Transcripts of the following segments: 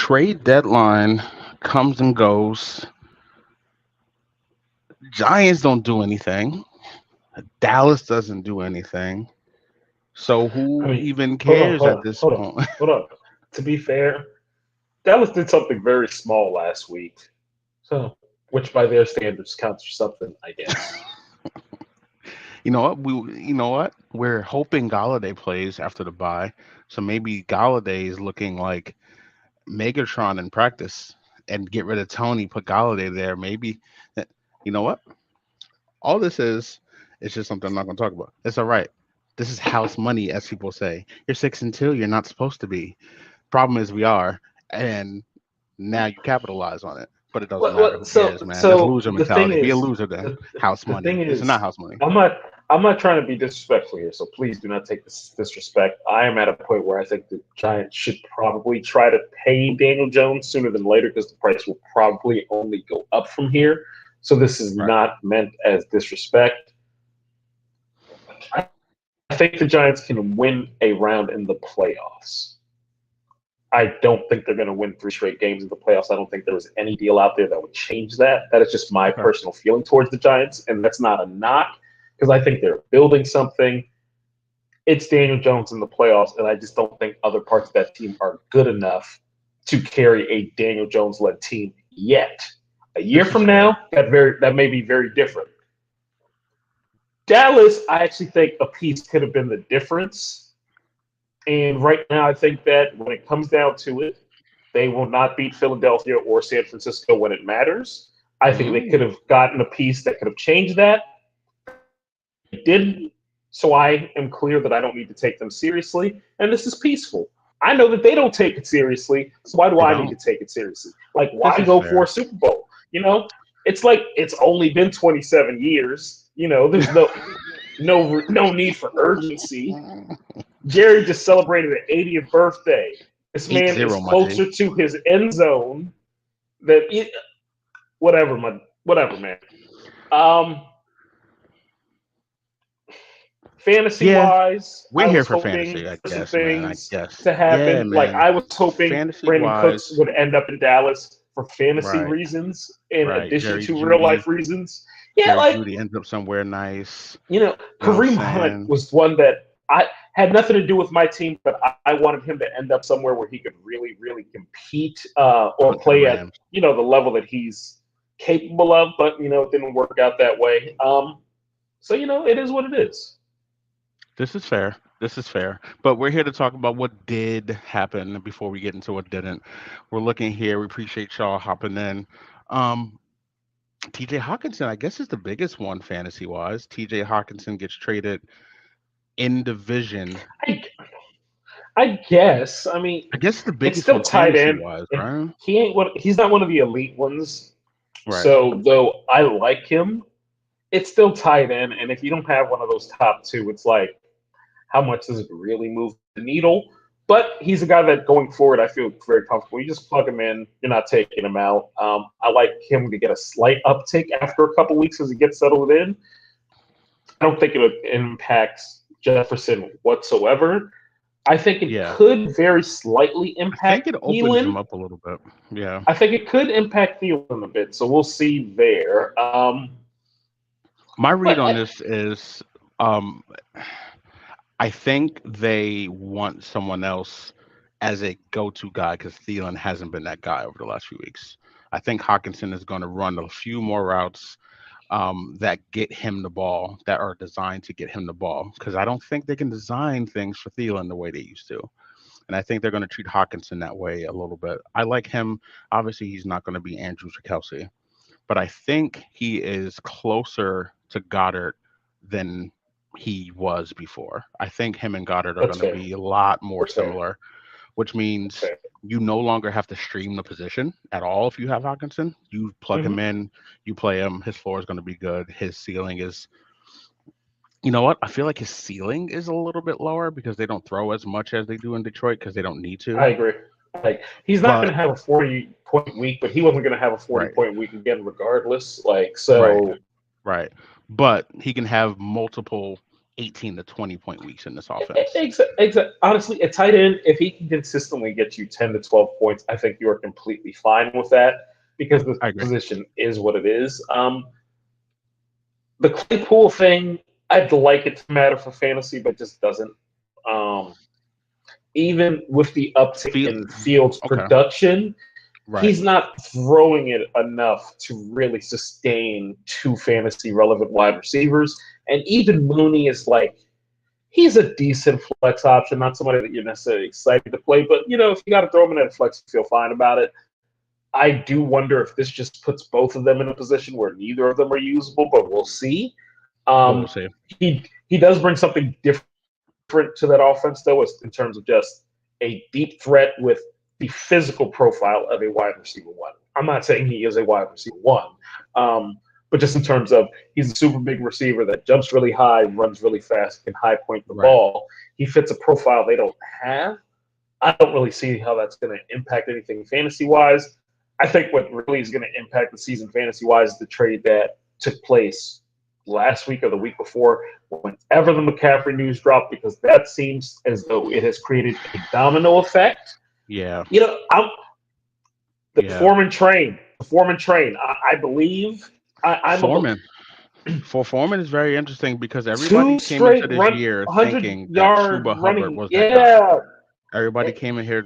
trade deadline comes and goes. Giants don't do anything. Dallas doesn't do anything. So I who mean, even hold on, cares hold at on, this hold on, point? hold on. To be fair, Dallas did something very small last week, so which by their standards counts for something, I guess. You know what? You know what? We're hoping Galladay plays after the bye, so maybe Galladay is looking like Megatron in practice, and get rid of Tony, put Galladay there. Maybe, eh, you know what? All this is just something I'm not going to talk about. It's all right. This is house money, as people say. You're 6-2. You're not supposed to be. Problem is, we are, and now you capitalize on it. But it doesn't matter. Who So cares, man? That's so loser the thing mentality. Be a is, loser then. the, House the thing money. It's not is, house money. I'm not trying to be disrespectful here, so please do not take this disrespect. I am at a point where I think the Giants should probably try to pay Daniel Jones sooner than later because the price will probably only go up from here. So this is Right. not meant as disrespect. I think the Giants can win a round in the playoffs. I don't think they're going to win three straight games in the playoffs. I don't think there was any deal out there that would change that. That is just my Okay. personal feeling towards the Giants, and that's not a knock because I think they're building something. It's Daniel Jones in the playoffs, and I just don't think other parts of that team are good enough to carry a Daniel Jones led team yet. A year This is from fair. now, that may be very different. Dallas, I actually think a piece could have been the difference. And right now, I think that when it comes down to it, they will not beat Philadelphia or San Francisco when it matters. I think they could Mm, have gotten a piece that could have changed that. They didn't. So I am clear that I don't need to take them seriously. And this is peaceful. I know that they don't take it seriously. So why do they I need don't. to take it seriously? Like, This why is go for a fair. Super Bowl? It's like it's only been 27 years. There's no need for urgency. Jerry just celebrated an 80th birthday. This Eight man is zero, my G. closer to his end zone than whatever, whatever, man. Um, Fantasy Yeah, wise, we're I here was for hoping fantasy, I for some guess, man. I things guess. to Yeah, happen. Like man. I was hoping Fantasy Brandon Cooks wise, would end up in Dallas for fantasy right, reasons, in right. addition Jerry to real Judy. life reasons. Yeah, Jerry like Judy ends up somewhere nice. You know what I'm Kareem Hunt saying? was one that I had nothing to do with my team, but I wanted him to end up somewhere where he could really, really compete or Went to the play at Rams. the level that he's capable of. But it didn't work out that way. So it is what it is. This is fair. This is fair. But we're here to talk about what did happen before we get into what didn't. We're looking here. We appreciate y'all hopping in. Um, TJ Hawkinson, I guess, is the biggest one fantasy wise. TJ Hawkinson gets traded in division. I, I guess. I mean, I guess the it's biggest still one tight fantasy end. wise, right? He's not one of the elite ones. Right. So though I like him, it's still tight end. And if you don't have one of those top two, it's like how much does it really move the needle? But he's a guy that going forward, I feel very comfortable. You just plug him in, you're not taking him out. I like him to get a slight uptick after a couple weeks as he gets settled in. I don't think it impacts Jefferson whatsoever. I think it Yeah. could very slightly I think impact it opens him Thielen. up a little bit. Yeah. I think it could impact Thielen a bit, so we'll see there. My But read on this is um I think they want someone else as a go-to guy because Thielen hasn't been that guy over the last few weeks. I think Hawkinson is going to run a few more routes that get him the ball, that are designed to get him the ball, because I don't think they can design things for Thielen the way they used to. And I think they're going to treat Hawkinson that way a little bit. I like him. Obviously, he's not going to be Andrews or Kelsey, but I think he is closer to Goddard than he was before. I think him and Goddard are that's going to fair. be a lot more That's fair. similar, which That's means fair. you no longer have to stream the position at all if you have Hawkinson. You plug him Hmm. in, you play him, his floor is going to be good. His ceiling is, you know what? I feel like his ceiling is a little bit lower because they don't throw as much as they do in Detroit because they don't need I to. agree. Like he's not going But to have a 40-point week, but he wasn't going to have a 40 right, point week again, regardless. right, So right. But he can have multiple. 18 to 20 point weeks in this offense. Honestly, a tight end, if he can consistently get you 10 to 12 points, I think you are completely fine with that because the I agree. position is what it is. The Claypool thing, I'd like it to matter for fantasy, but just doesn't. Um, Even with the uptick in Fields' Okay. production, Right. he's not throwing it enough to really sustain two fantasy relevant wide receivers. And even Mooney is like, he's a decent flex option, not somebody that you're necessarily excited to play. But, if you got to throw him in at a flex, you feel fine about it. I do wonder if this just puts both of them in a position where neither of them are usable, but we'll see. We'll see. He does bring something different to that offense, though, in terms of just a deep threat with the physical profile of a wide receiver one. I'm not saying he is a wide receiver one, but just in terms of he's a super big receiver that jumps really high, runs really fast, can high point the ball. He fits a profile they don't have. I don't really see how that's going to impact anything fantasy-wise. I think what really is going to impact the season fantasy-wise is the trade that took place last week or the week before, whenever the McCaffrey news dropped, because that seems as though it has created a domino effect. Yeah. Foreman train. I believe. Foreman is very interesting because everybody came into this year thinking that Chuba Hubbard was that guy. Everybody came in here,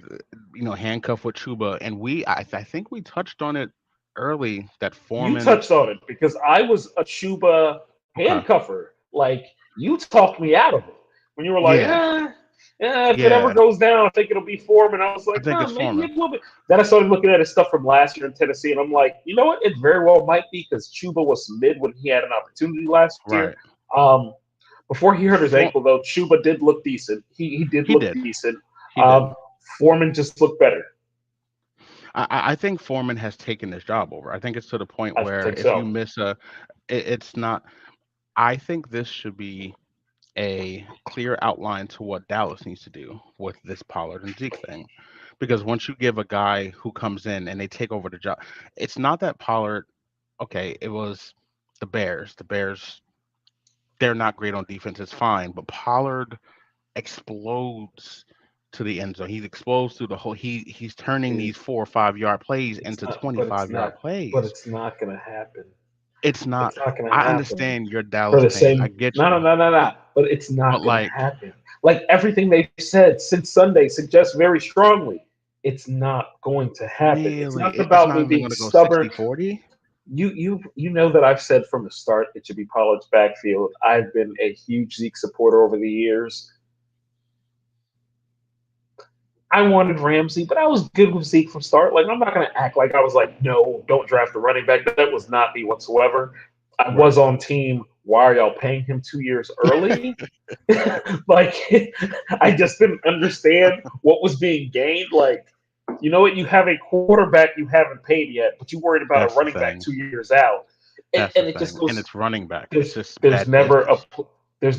handcuffed with Chuba, and I think we touched on it early that Foreman. You touched on it because I was a Chuba handcuffer. Like, you talked me out of it when you were like, if it ever goes down, I think it'll be Foreman. I was like, maybe it will be. Then I started looking at his stuff from last year in Tennessee, and I'm like, you know what? It very well might be because Chuba was mid when he had an opportunity last year. Before he hurt his ankle, though, Chuba did look decent. He did look decent. Foreman just looked better. I think Foreman has taken this job over. I think it's to the point where if you miss it's not. I think this should be a clear outline to what Dallas needs to do with this Pollard and Zeke thing. Because once you give a guy who comes in and they take over the job, it's not that Pollard, it was the Bears. The Bears, they're not great on defense. It's fine. But Pollard explodes to the end zone. He explodes through the whole. He's turning these 4 or 5 yard plays into 25-yard plays. But it's not going to happen. It's not going to happen. I understand your Dallas thing. I get you. No. But it's not going to happen. Like, everything they've said since Sunday suggests very strongly it's not going to happen. Really? It's not about me being stubborn. 60-40? You know that I've said from the start it should be Pollard's backfield. I've been a huge Zeke supporter over the years. I wanted Ramsey, but I was good with Zeke from start. Like, I'm not going to act like I was like, no, don't draft a running back. That was not me whatsoever. I was on team, why are y'all paying him 2 years early? Like, I just didn't understand what was being gained. Like, you know what? You have a quarterback you haven't paid yet, but you worried about a running back 2 years out. And it just goes, and it's running back. There's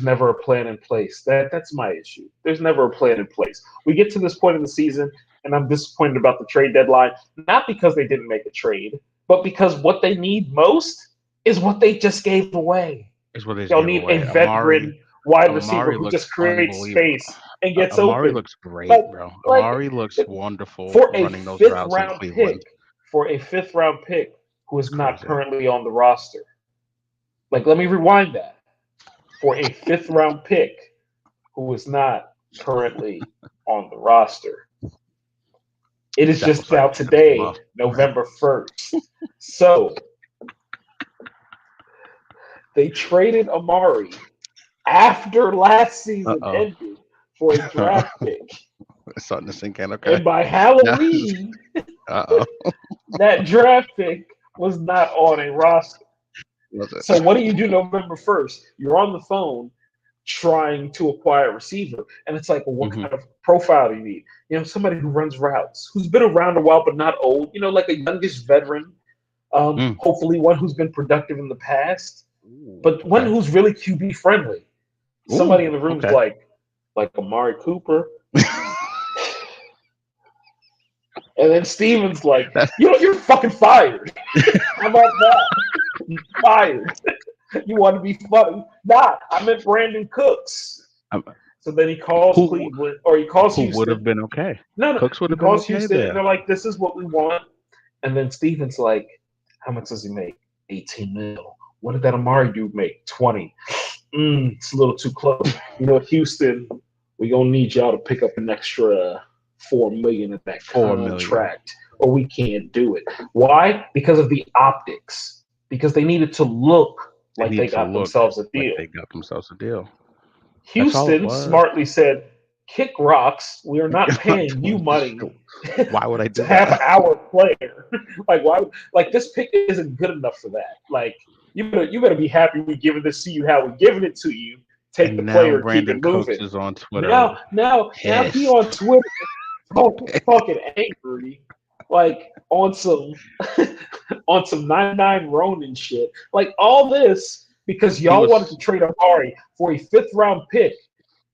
never a plan in place. That's my issue. There's never a plan in place. We get to this point in the season, and I'm disappointed about the trade deadline, not because they didn't make a trade, but because what they need most is what they just gave away. They'll need a veteran wide receiver who just creates space and gets open. Amari looks great, bro. Amari looks wonderful running those routes in Cleveland. For a fifth-round pick who is not currently on the roster. Like, let me rewind that. For a fifth-round pick who is not currently on the roster. It is just out today, November 1st. So, they traded Amari after last season ended for a draft pick. It's starting to sink in, okay. And by Halloween, that draft pick was not on a roster. So what do you do November 1st? You're on the phone trying to acquire a receiver. And it's like, well, what kind of profile do you need? Somebody who runs routes, who's been around a while but not old, like a youngish veteran, hopefully one who's been productive in the past, but one who's really QB friendly. Somebody in the room's like Amari Cooper. And then Steven's like, you're fucking fired. How about that? Fired. You want to be funny? Nah, I meant Brandon Cooks. Um, So then he calls who Cleveland, or he calls who would Houston. have been okay? No, Cooks would he have been calls okay Houston, and there. they're like, "This is what we want." And then Steven's like, "How much does he make? 18 mil. What did that Amari dude make? 20. It's a little too close. You know, Houston, we gonna need y'all to pick up an extra 4 million in that 4 million. contract, or we can't do it. Why? Because of the optics. Because they needed to look They like they need to got look themselves a like deal. they got themselves a deal. That's all it Houston was. smartly said, "Kick rocks. We are not You're not paying you doing this. money Why would I to do have that? our player. Like why? Like this pick isn't good enough for that. Like you better be happy we giving this to you how we giving it to you. Take the And now player, keep it Brandon Cooks moving." is on Twitter Now he pissed. on Twitter fucking angry, like on some on some 99 Ronin shit. Like all this because He y'all wanted to was trade Amari for a fifth-round pick.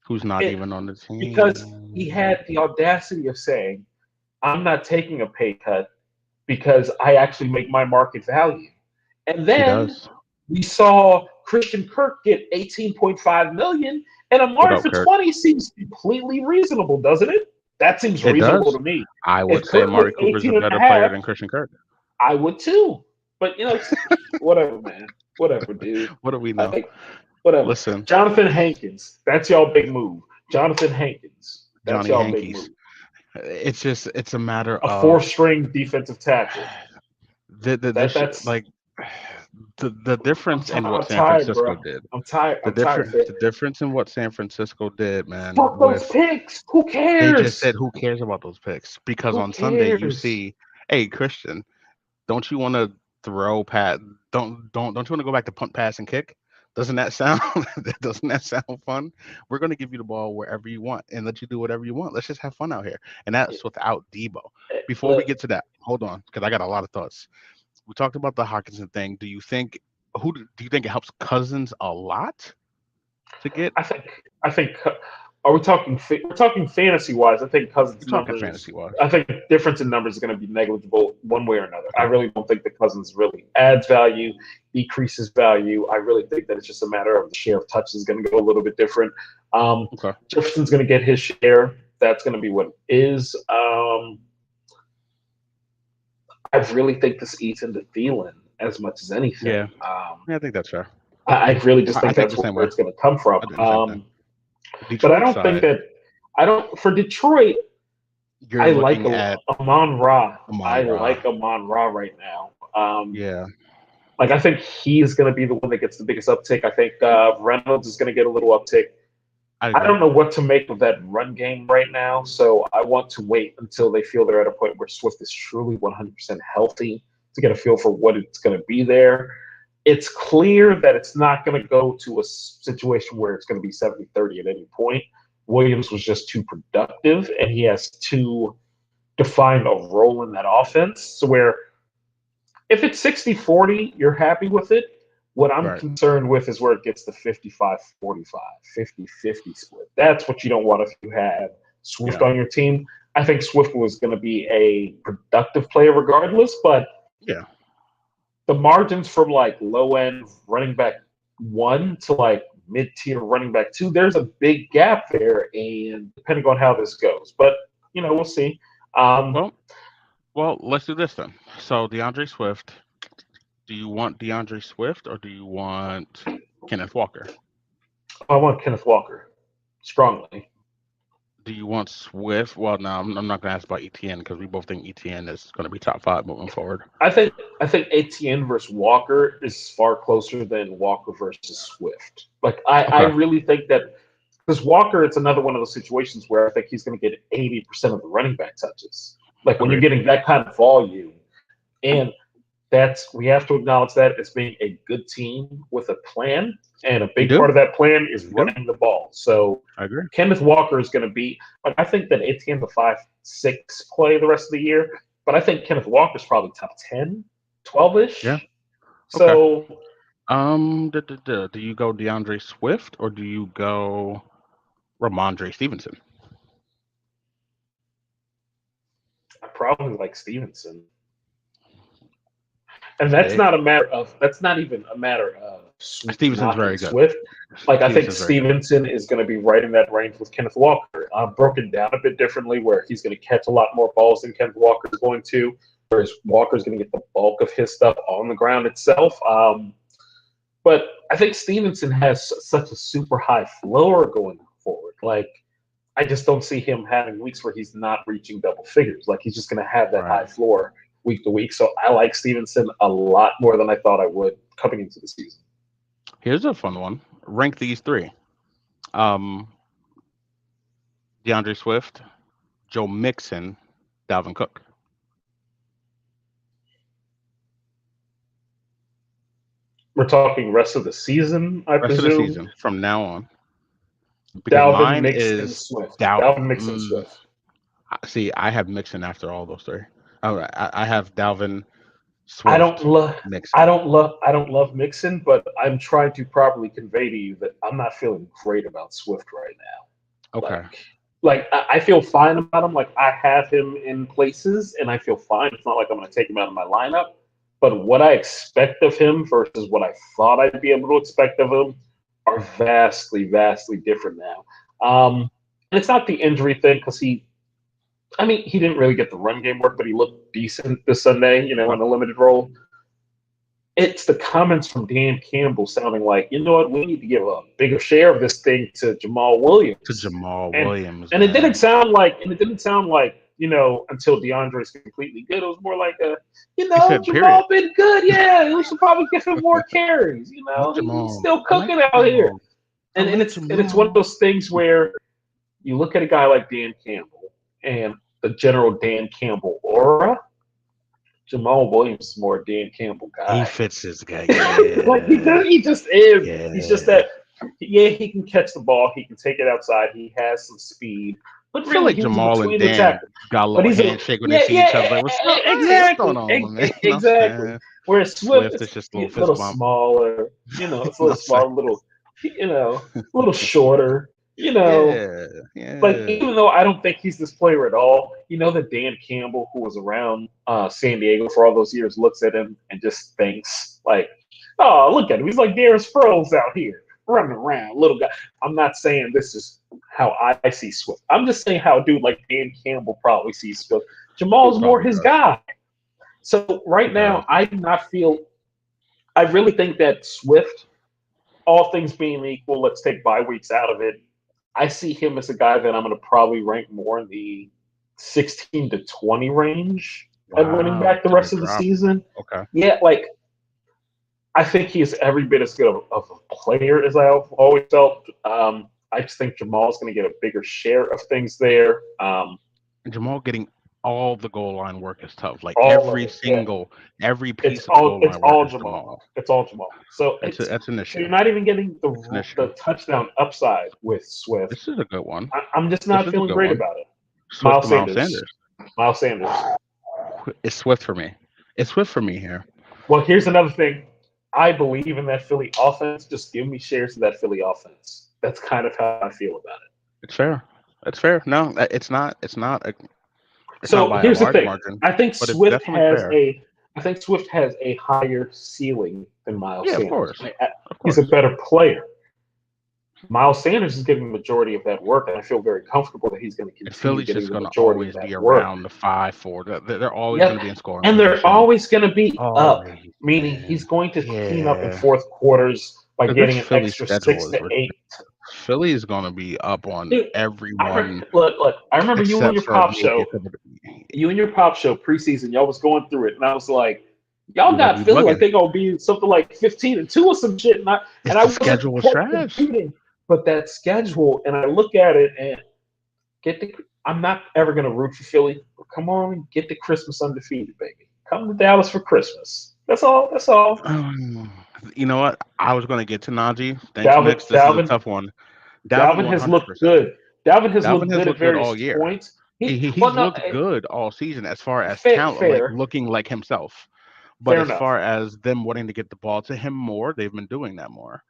who's not It, even on the because he team. had the audacity of saying, "I'm not taking a pay cut because I actually make my market value." And He then does. we saw Christian Kirk get 18.5 million, and Amari Without for Kirk. 20 seems completely reasonable, doesn't it? That seems It reasonable does. to me. I If would say Kirk was Amari Cooper's a 18 and a better player half, than Christian Kirk. I would too. But whatever, man. Whatever, dude. What do we know? Like, whatever. Listen, Jonathan Hankins, that's y'all big move. Jonathan Hankins, that's Johnny y'all big Hankies. move. It's a matter A of four-string defensive tackle. this That's like the difference in what I'm San tired, Francisco bro. did. I'm tired. The I'm tired of difference it. the difference in what San Francisco did, man, Fuck those with picks. Who they just said cares? who cares about those picks? Because Who on Sunday you cares? see, hey Christian, don't you want to throw pat don't you want to go back to punt pass and kick? Doesn't that sound doesn't that sound fun? We're gonna give you the ball wherever you want and let you do whatever you want. Let's just have fun out here. And that's without Debo. Before we Look, get to that, hold on, because I got a lot of thoughts. We talked about the Hawkinson thing. Do you think it helps Cousins a lot to get I think. Are we talking? We're talking fantasy wise. I think you're Cousins' talking numbers. fantasy wise. I think the difference in numbers is going to be negligible one way or another. I Okay. really don't think the Cousins really adds value, decreases value. I really think that it's just a matter of the share of touches is going to go a little bit different. Okay. Jefferson's going to get his share. That's going to be what it is. I really think this eats into Thielen as much as anything. Yeah. Yeah, I think that's fair. I really just I think think that's the same where way. it's going to come from. I think the same thing. But I Detroit don't think side, that I don't for Detroit. you're I like looking at Amon Ra. I Amon Ra. like Amon Ra right now. Yeah. Like I think he's going to be the one that gets the biggest uptick. I think Reynolds is going to get a little uptick. I I agree. don't know what to make of that run game right now, so I want to wait until they feel they're at a point where Swift is truly 100% healthy to get a feel for what it's going to be there. It's clear that it's not going to go to a situation where it's going to be 70-30 at any point. Williams was just too productive, and he has too defined a role in that offense. So where if it's 60-40, you're happy with it. What I'm Right. concerned with is where it gets to 55-45, 50-50 split. That's what you don't want if you have Swift Yeah. on your team. I think Swift was going to be a productive player regardless, but Yeah. the margins from like low end running back one to like mid tier running back two, there's a big gap there, and depending on how this goes, but we'll see. Um, Well, let's do this then. So DeAndre Swift, do you want DeAndre Swift or do you want Kenneth Walker? I want Kenneth Walker strongly. Do you want Swift? Well, no, I'm not going to ask about ETN because we both think ETN is going to be top 5 moving forward. I think Etienne versus Walker is far closer than Walker versus Swift. Like I Okay. really think that because Walker, it's another one of those situations where I think he's going to get 80% of the running back touches. Like when you're Agreed. getting that kind of volume, and we have to acknowledge that as being a good team with a plan, and a You big do? part of that plan is You do? running the ball. So I agree. Kenneth Walker is going to be like I think that Etienne's a 5-6 play the rest of the year, but I think Kenneth Walker's probably top 10, 12-ish. Yeah. Okay. So Do you go DeAndre Swift or do you go Ramondre Stevenson? I probably like Stevenson. And Hey, that's not even a matter of Stevenson's knocking very good. Swift. Like I think Stevenson's very good. Stevenson is going to be right in that range with Kenneth Walker. Broken down a bit differently, where he's going to catch a lot more balls than Kenneth Walker is going to, whereas Walker's going to get the bulk of his stuff on the ground itself. But I think Stevenson has such a super high floor going forward. Like I just don't see him having weeks where he's not reaching double figures. Like he's just going to have that high floor week to week. So I like Stevenson a lot more than I thought I would coming into the season. Here's a fun one. Rank these three. DeAndre Swift, Joe Mixon, Dalvin Cook. We're talking rest of the season, I presume. Rest of the season from now on. Dalvin, Mixon, Swift. Dalvin, Mixon, Swift. See, I have Mixon after all those three. I have Dalvin, Swift. I don't love Mixon, but I'm trying to properly convey to you that I'm not feeling great about Swift right now. Okay. Like I feel fine about him. Like I have him in places, and I feel fine. It's not like I'm going to take him out of my lineup. But what I expect of him versus what I thought I'd be able to expect of him are vastly, vastly different now. And it's not the injury thing because he didn't really get the run game work, but he looked decent this Sunday, in a limited role. It's the comments from Dan Campbell sounding like, you know what, we need to give a bigger share of this thing to Jamal Williams. And it didn't sound like, until DeAndre's completely good. It was more like Jamal been good. Yeah, we should probably give him more carries. He's still cooking out here. And it's one of those things where you look at a guy like Dan Campbell and the general Dan Campbell aura. Jamal Williams is more Dan Campbell guy. He fits his guy. Yeah. Like he just is. Yeah. He's just that. Yeah, he can catch the ball. He can take it outside. He has some speed. But I feel like Jamal and Dan got a little handshake when they see each other. Like, what's going on, man? Exactly. Whereas Swift is just a little smaller. It's a little smaller, a little shorter. Like even though I don't think he's this player at all, that Dan Campbell, who was around San Diego for all those years, looks at him and just thinks like, "Oh, look at him! He's like Darius Sproles out here running around, little guy." I'm not saying this is how I see Swift. I'm just saying how a dude like Dan Campbell probably sees Swift. Jamal's more his guy. So right now, I do not feel. I really think that Swift, all things being equal, let's take bye weeks out of it. I see him as a guy that I'm going to probably rank more in the 16 to 20 range at running back the rest of the season. Okay. Yeah, I think he is every bit as good of a player as I've always felt. I just think Jamal's going to get a bigger share of things there. And Jamal getting all the goal line work is tough. Like every piece of goal line work is Jamal. It's all Jamal. So that's an issue. So you're not even getting the touchdown upside with Swift. This is a good one. I'm just not feeling great about it. Miles Sanders. It's Swift for me. It's Swift for me here. Well, here's another thing. I believe in that Philly offense. Just give me shares of that Philly offense. That's kind of how I feel about it. It's fair. It's fair. No, it's not. So here's the thing. Margin, I think Swift has a higher ceiling than Miles Sanders. Of course. He's a better player. Miles Sanders is getting the majority of that work, and I feel very comfortable that he's going to continue getting the majority of that work. Philly's just going to always be around the 5-4. They're always going to be in scoring. And they're always going to be up, meaning he's going to clean up in fourth quarters by getting an extra 6 to 8. Philly is going to be up on everyone. Look, I remember you and your pop show. You and your pop show preseason, y'all was going through it, and I was like, y'all got Philly like they going to be something like 15-2 or some shit. And I was schedule was trash. But that schedule, and I look at it and I'm not ever going to root for Philly. But come on, get the Christmas undefeated, baby. Come to Dallas for Christmas. That's all. You know what? I was going to get to Najee. Thanks, Mix. This is a tough one. Dalvin has looked good. Dalvin has looked good at various all year. Points. He's looked good all season as far as talent, like looking like himself. But as far as them wanting to get the ball to him more, they've been doing that more.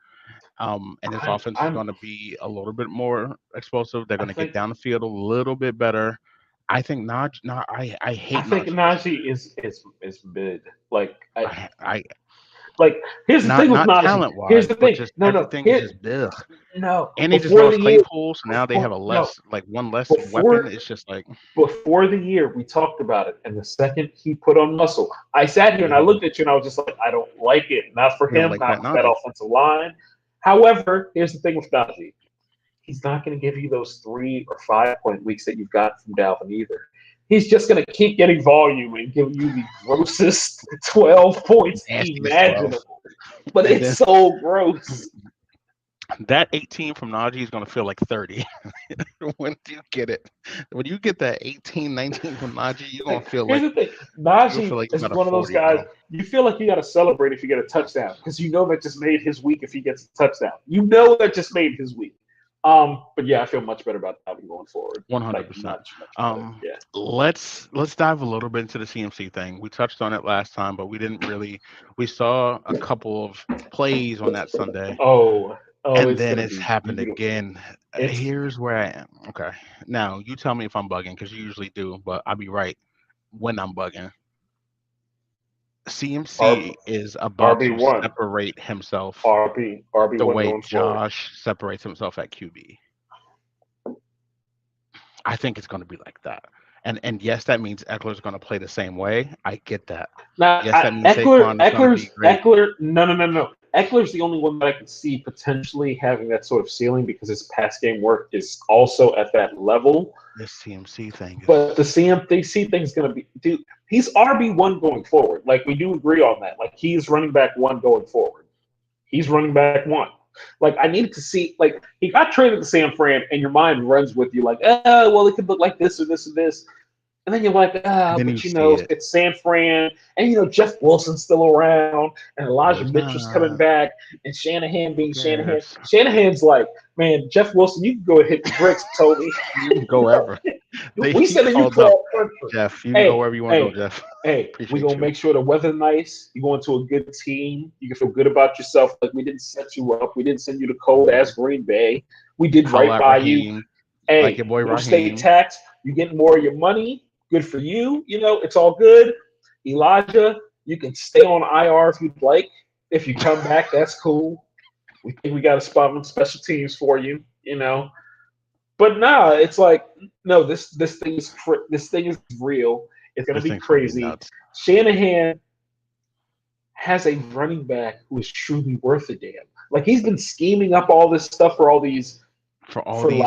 And his offense is going to be a little bit more explosive. They're going to get down the field a little bit better. I think Najee. I hate. I think Najee is mid. Like Like, here's the thing with Not Najee. talent Here's wise, the but thing. just No, no. everything is Here, just ugh. no. And they just Before the lost year, Claypool, so now they have a no. one less weapon. Before It's just like before the year, we talked about it, and the second he put on muscle, I sat here and I you looked at you and I was just like, I don't like it. Not for don't him, like not that with that Najee. offensive line. However, here's the thing with Najee. He's not going to give you those 3 or 5 point weeks that you've got from Dalvin either. He's just going to keep getting volume and giving you the grossest 12 points Nastiest 12. imaginable. But And it's then so gross. that 18 from Najee is going to feel like 30 when you get it. When you get that 18, 19 from Najee, you're going to feel Here's like the thing. you'll Najee feel like you is got a one of those 40, guys, bro. you feel like you got to celebrate if you get a touchdown because you know that just made his week if he gets a touchdown. You know that just made his week. But yeah, I feel much better about that going forward. 100%. Like much better. Yeah. Let's dive a little bit into the CMC thing. We touched on it last time, but we didn't really. We saw a couple of plays on that Sunday, Oh, and it's then gonna it's be happened beautiful. again. It's Here's where I am. Okay, now you tell me if I'm bugging because you usually do, but I'll be right when I'm bugging. CMC is about to RB1. separate himself RB1 the way going forward. Josh separates himself at QB. I think it's going to be like that. And yes, that means Eckler's going to play the same way. I get that. Now, Yes, that means Saquon is going to be great. no. Eckler's the only one that I can see potentially having that sort of ceiling because his pass game work is also at that level. This CMC thing. But the CMC thing is going to be, dude, he's RB1 going forward. Like, we do agree on that. Like, he's running back 1 going forward. He's running back 1. Like, I needed to see, like, he got traded to San Fran, and your mind runs with you, like, well, it could look like this or this or this. And then you're like, but you know, it's San Fran, and you know, Jeff Wilson's still around, and Elijah Mitchell's coming back, and Shanahan being Shanahan. Shanahan's like, man, Jeff Wilson, you can go and hit the bricks, Tony. You can go wherever. We said that you call Jeff. You can go wherever you want to go, Jeff. Hey, we're gonna make sure the weather's nice. You go into a good team. You can feel good about yourself. Like, we didn't set you up. We didn't send you to cold ass Green Bay. We did right by you. Hey, like your boy no state tax. You getting more of your money. Good for you. You know, it's all good. Elijah, you can stay on IR if you'd like. If you come back, that's cool. We think we got a spot on special teams for you, you know. But nah, it's like, no, this thing is real. It's gonna be crazy. Shanahan has a running back who is truly worth a damn. Like, he's been scheming up all this stuff for these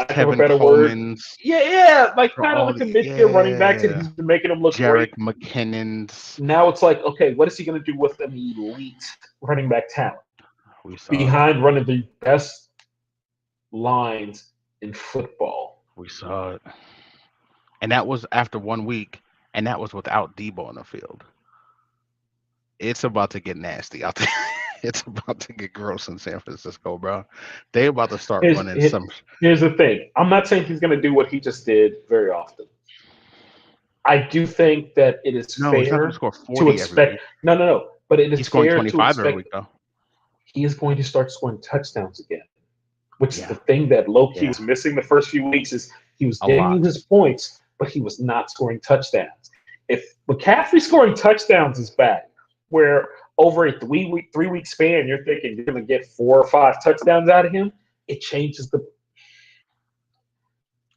Kevin Coleman's. Yeah, like kind of like a mid-tier running backs, and he's been making them look Jerick great. McKinnon's. Now it's like, okay, what is he going to do with an elite running back talent? Behind one of the best lines in football. We saw it. And that was after 1 week, and that was without Debo on the field. It's about to get nasty out there. It's about to get gross in San Francisco, bro. They about to start running some. Here's the thing. I'm not saying he's going to do what he just did very often. I do think that it is fair to expect. No. But it is fair to expect. Every week, though. He is going to start scoring touchdowns again, which is the thing that low-key was missing the first few weeks. Is he was getting you his points, but he was not scoring touchdowns. If McCaffrey scoring touchdowns is back, where over a 3 week span, you're thinking you're going to get 4 or 5 touchdowns out of him, it changes the.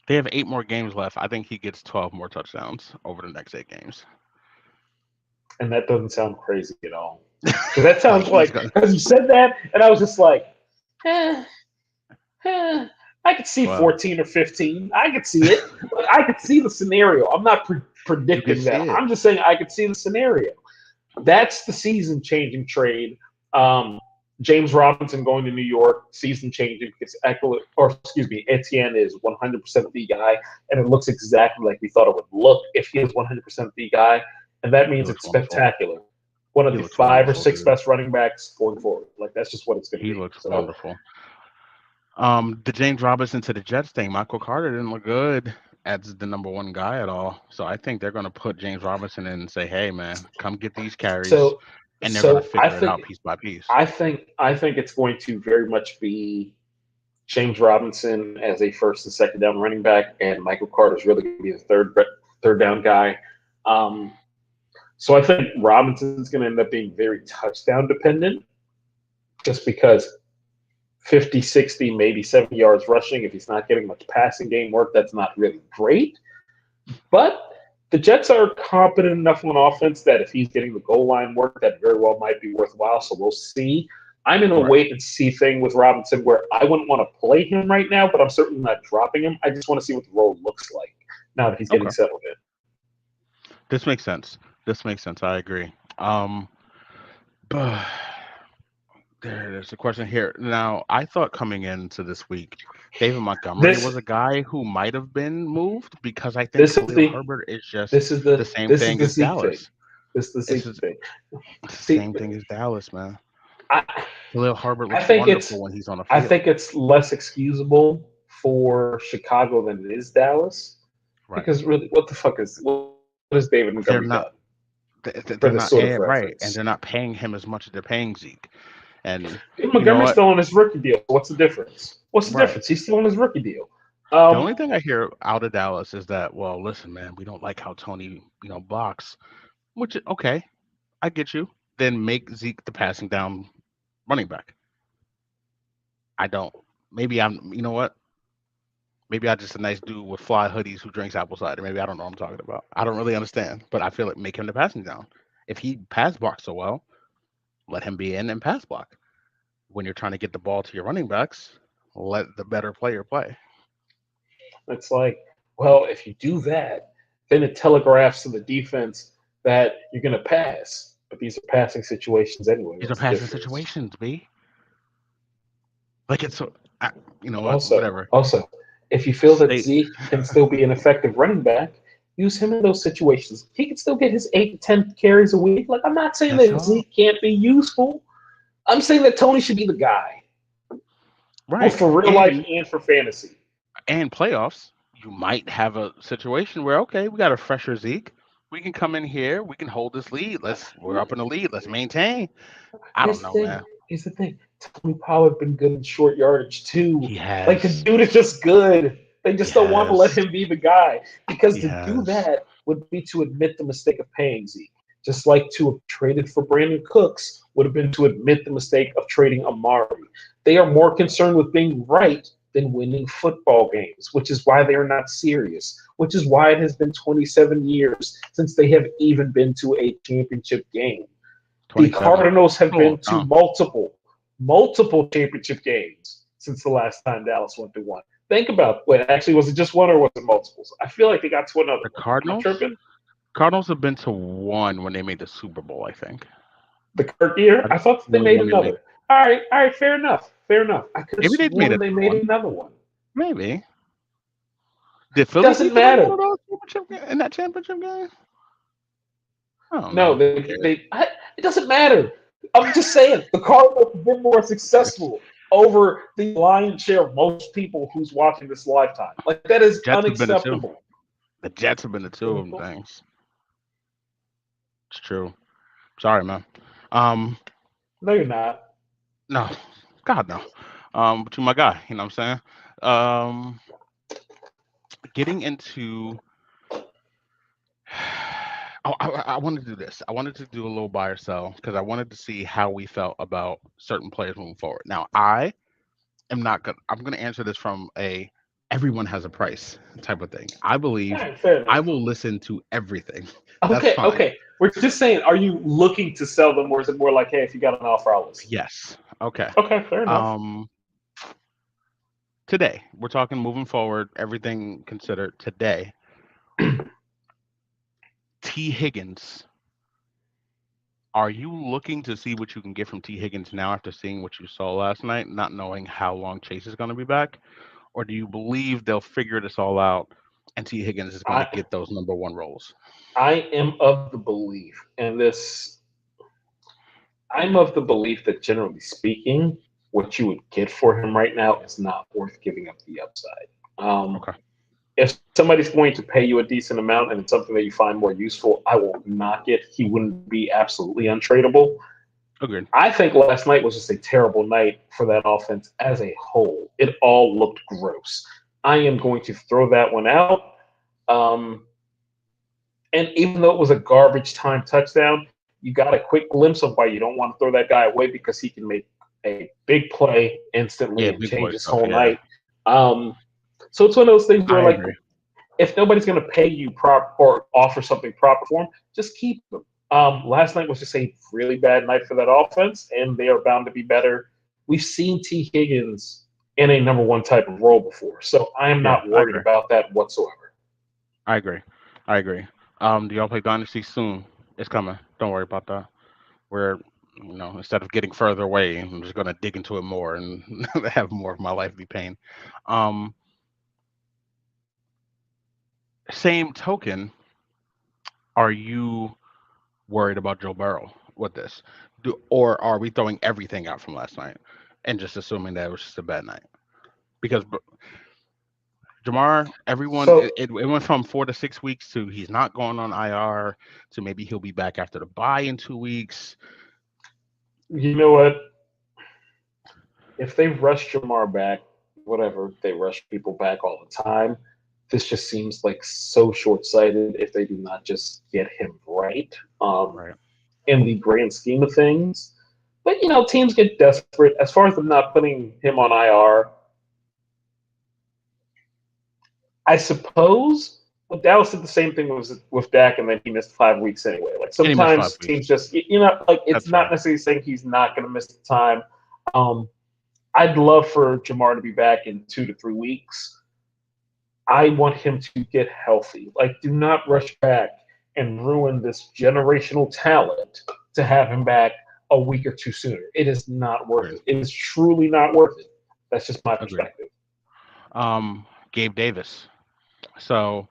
They have 8 more games left. I think he gets 12 more touchdowns over the next 8 games. And that doesn't sound crazy at all. Because that sounds like, because you said that, and I was just like, I could see 14 or 15. I could see it. I could see the scenario. I'm not predicting that. I'm just saying I could see the scenario. That's the season-changing trade. James Robinson going to New York, season-changing because Etienne is 100% the guy, and it looks exactly like we thought it would look if he is 100% the guy, and that means it's spectacular. One of the 5 or 6 best running backs going forward. Like, that's just what it's going to be. He looks wonderful. The James Robinson to the Jets thing, Michael Carter didn't look good as the number 1 guy at all. So I think they're going to put James Robinson in and say, hey, man, come get these carries. And they're going to figure it out piece by piece. I think it's going to very much be James Robinson as a first and second down running back, and Michael Carter is really going to be the third down guy. So I think Robinson's going to end up being very touchdown dependent just because 50, 60, maybe 70 yards rushing. If he's not getting much passing game work, that's not really great. But the Jets are competent enough on offense that if he's getting the goal line work, that very well might be worthwhile. So we'll see. I'm in a wait and see thing with Robinson where I wouldn't want to play him right now, but I'm certainly not dropping him. I just want to see what the role looks like now that he's getting settled in. This makes sense. I agree. But there's a question here. Now, I thought coming into this week, David Montgomery was a guy who might have been moved because I think Khalil Herbert is just the same thing as Dallas. This is the same thing. Same thing as Dallas, man. Khalil Herbert looks wonderful when he's on the field. I think it's less excusable for Chicago than it is Dallas. Right. Because really, what is David Montgomery done? They're not right, and they're not paying him as much as they're paying Zeke. And Montgomery's still on his rookie deal. What's the difference? Difference? He's still on his rookie deal. The only thing I hear out of Dallas is that, well, listen, man, we don't like how Tony, blocks. Which, okay, I get you. Then make Zeke the passing down running back. I don't. Maybe I'm. You know what? Maybe I'm just a nice dude with fly hoodies who drinks apple cider. Maybe I don't know what I'm talking about. I don't really understand, but I feel like make him the passing down. If he pass blocks so well, let him be in and pass block. When you're trying to get the ball to your running backs, let the better player play. It's like, well, if you do that, then it telegraphs to the defense that you're going to pass. But these are passing situations anyway. These are passing situations, B. Like it's so, whatever. Also, if you feel that Zeke can still be an effective running back, use him in those situations. He can still get his 8 to 10 carries a week. Like, I'm not saying that Zeke can't be useful. I'm saying that Tony should be the guy. Right. Both for real life and for fantasy. And playoffs, you might have a situation where, okay, we got a fresher Zeke. We can come in here. We can hold this lead. We're up in the lead. Let's maintain. I don't know, man. Here's the thing. Tony Pollard been good in short yardage, too. He has. Like, the dude is just good. They just don't want to let him be the guy. Because to do that would be to admit the mistake of paying Zeke. Just like to have traded for Brandon Cooks would have been to admit the mistake of trading Amari. They are more concerned with being right than winning football games, which is why they are not serious, which is why it has been 27 years since they have even been to a championship game. The Cardinals have been to multiple championship games since the last time Dallas went to one. Think about was it just one or was it multiples? I feel like they got to another. The Cardinals have been to one when they made the Super Bowl, I think. The Kirk year? I thought they made another. All right, fair enough. I could have sworn they made another one. Maybe. Did Philly doesn't matter in that championship game? No, it doesn't matter. I'm just saying the Cardinals have been more successful over the lion's share of most people who's watching this lifetime. Like, that is unacceptable. The Jets have been the two of them things. It's true. Sorry, man. No, you're not. No. God, no. But you're my guy. You know what I'm saying? Getting into... I wanted to do this. I wanted to do a little buy or sell because I wanted to see how we felt about certain players moving forward. Now, I'm going to answer this from everyone has a price type of thing. I believe I will listen to everything. Okay. We're just saying, are you looking to sell them, or is it more like, hey, if you got an offer, I'll listen? Yes. Okay. Okay, fair enough. Today, we're talking moving forward, everything considered today. T. Higgins. Are you looking to see what you can get from T. Higgins now after seeing what you saw last night, not knowing how long Chase is going to be back? Or do you believe they'll figure this all out and T. Higgins is going to get those number one roles? I'm of the belief that generally speaking, what you would get for him right now is not worth giving up the upside. Okay. If somebody's going to pay you a decent amount and it's something that you find more useful, I will knock it. He wouldn't be absolutely untradeable. Agreed. I think last night was just a terrible night for that offense as a whole. It all looked gross. I am going to throw that one out. And even though it was a garbage time touchdown, you got a quick glimpse of why you don't want to throw that guy away because he can make a big play instantly Yeah, and big boy change his stuff. whole Yeah, night. So it's one of those things where, I like, agree. if nobody's going to pay you or offer something proper for him, just keep them. Last night was just a really bad night for that offense, and they are bound to be better. We've seen T. Higgins in a number one type of role before, so I am Yeah, not I worried agree. about that whatsoever. I agree. I agree. Do y'all play Dynasty soon? It's coming. Don't worry about that. We're, instead of getting further away, I'm just gonna dig into it more and have more of my life be pain. Um, Same token, are you worried about Joe Burrow with this? Or are we throwing everything out from last night and just assuming that it was just a bad night? Because Jamar, everyone, So it went from 4 to 6 weeks to he's not going on IR to maybe he'll be back after the bye in 2 weeks. you know what? If they rush Jamar back, whatever, they rush people back all the time. This just seems like so short sighted if they do not just get him right Right. in the grand scheme of things. But, teams get desperate. As far as them not putting him on IR, I suppose. Well, Dallas did the same thing with Dak, and then he missed 5 weeks anyway. Like And he missed five sometimes weeks. teams just, like it's That's not fair. necessarily saying he's not going to miss the time. Um, I'd love for Jamar to be back in 2 to 3 weeks. I want him to get healthy. Like, do not Right. rush back and ruin this generational talent to have him back a week or two sooner. It is not worth Agreed. it. It is truly not worth it. That's just my Agreed. perspective. Gabe Davis. So,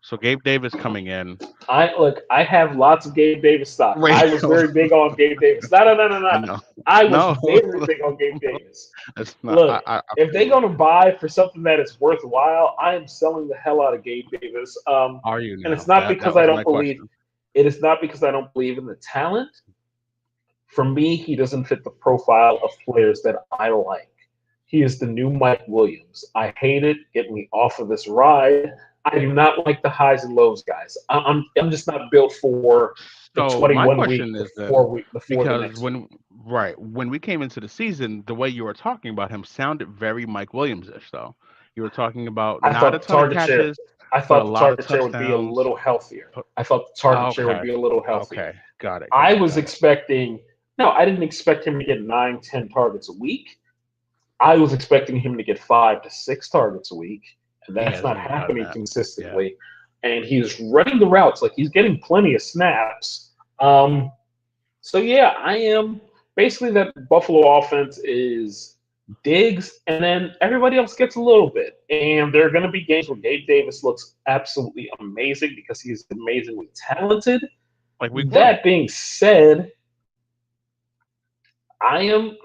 so Gabe Davis coming in. I have lots of Gabe Davis stock. Wait, I was very big on Gabe Davis. No, no, no, no, I no. know. I was No, very big on Gabe Davis. it's not. Look, I if feel they're you. gonna buy for something that is worthwhile, I am selling the hell out of Gabe Davis. Are you And it's now? not That because I was don't my believe. question. It is not because I don't believe in the talent. For me, he doesn't fit the profile of players that I like. He is the new Mike Williams. I hate it. Get me off of this ride. I do not like the highs and lows, guys. I'm just not built for the So my 21 question week, is then, before the because next week. when we came into the season, the way you were talking about him sounded very Mike Williams-ish, though. You were talking about I not a thought the ton of target share. catches, I but a thought the lot of target share would be a touchdowns. little healthier. Pu- I thought the target share would Okay, be a little healthier. okay, got it, I got it, was got it. expecting. No, I didn't expect him to get 9, 10 targets a week. I was expecting him to get 5 to 6 targets a week, and He that's hasn't not even gotten happening that. Yeah, consistently. And he's running the routes, like he's getting plenty of snaps. Um, so yeah, I am basically that Buffalo offense is Diggs, and then everybody else gets a little bit. And there are going to be games where Gabe Davis looks absolutely amazing because he's amazingly talented. like week one. That being said, I am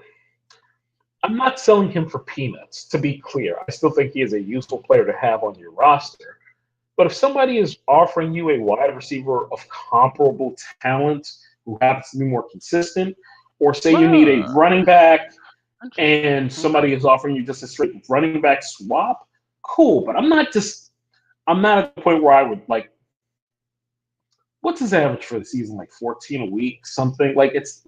I'm not selling him for peanuts, to be clear. I still think he is a useful player to have on your roster. But if somebody is offering you a wide receiver of comparable talent who happens to be more consistent, or say you need a Ah, running back interesting. and Okay. somebody is offering you just a straight running back swap, cool. But I'm not at the point where I would like, what's his average for the season? Like 14 a week, something like it's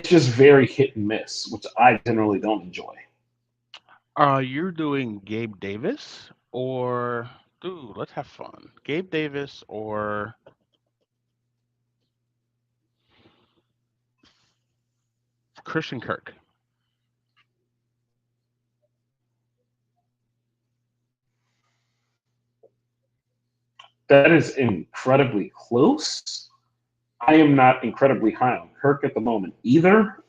just very hit and miss, which I generally don't enjoy. You're doing Gabe Davis or dude, let's have fun. Gabe Davis or Christian Kirk. That is incredibly close. I am not incredibly high on Kirk at the moment either.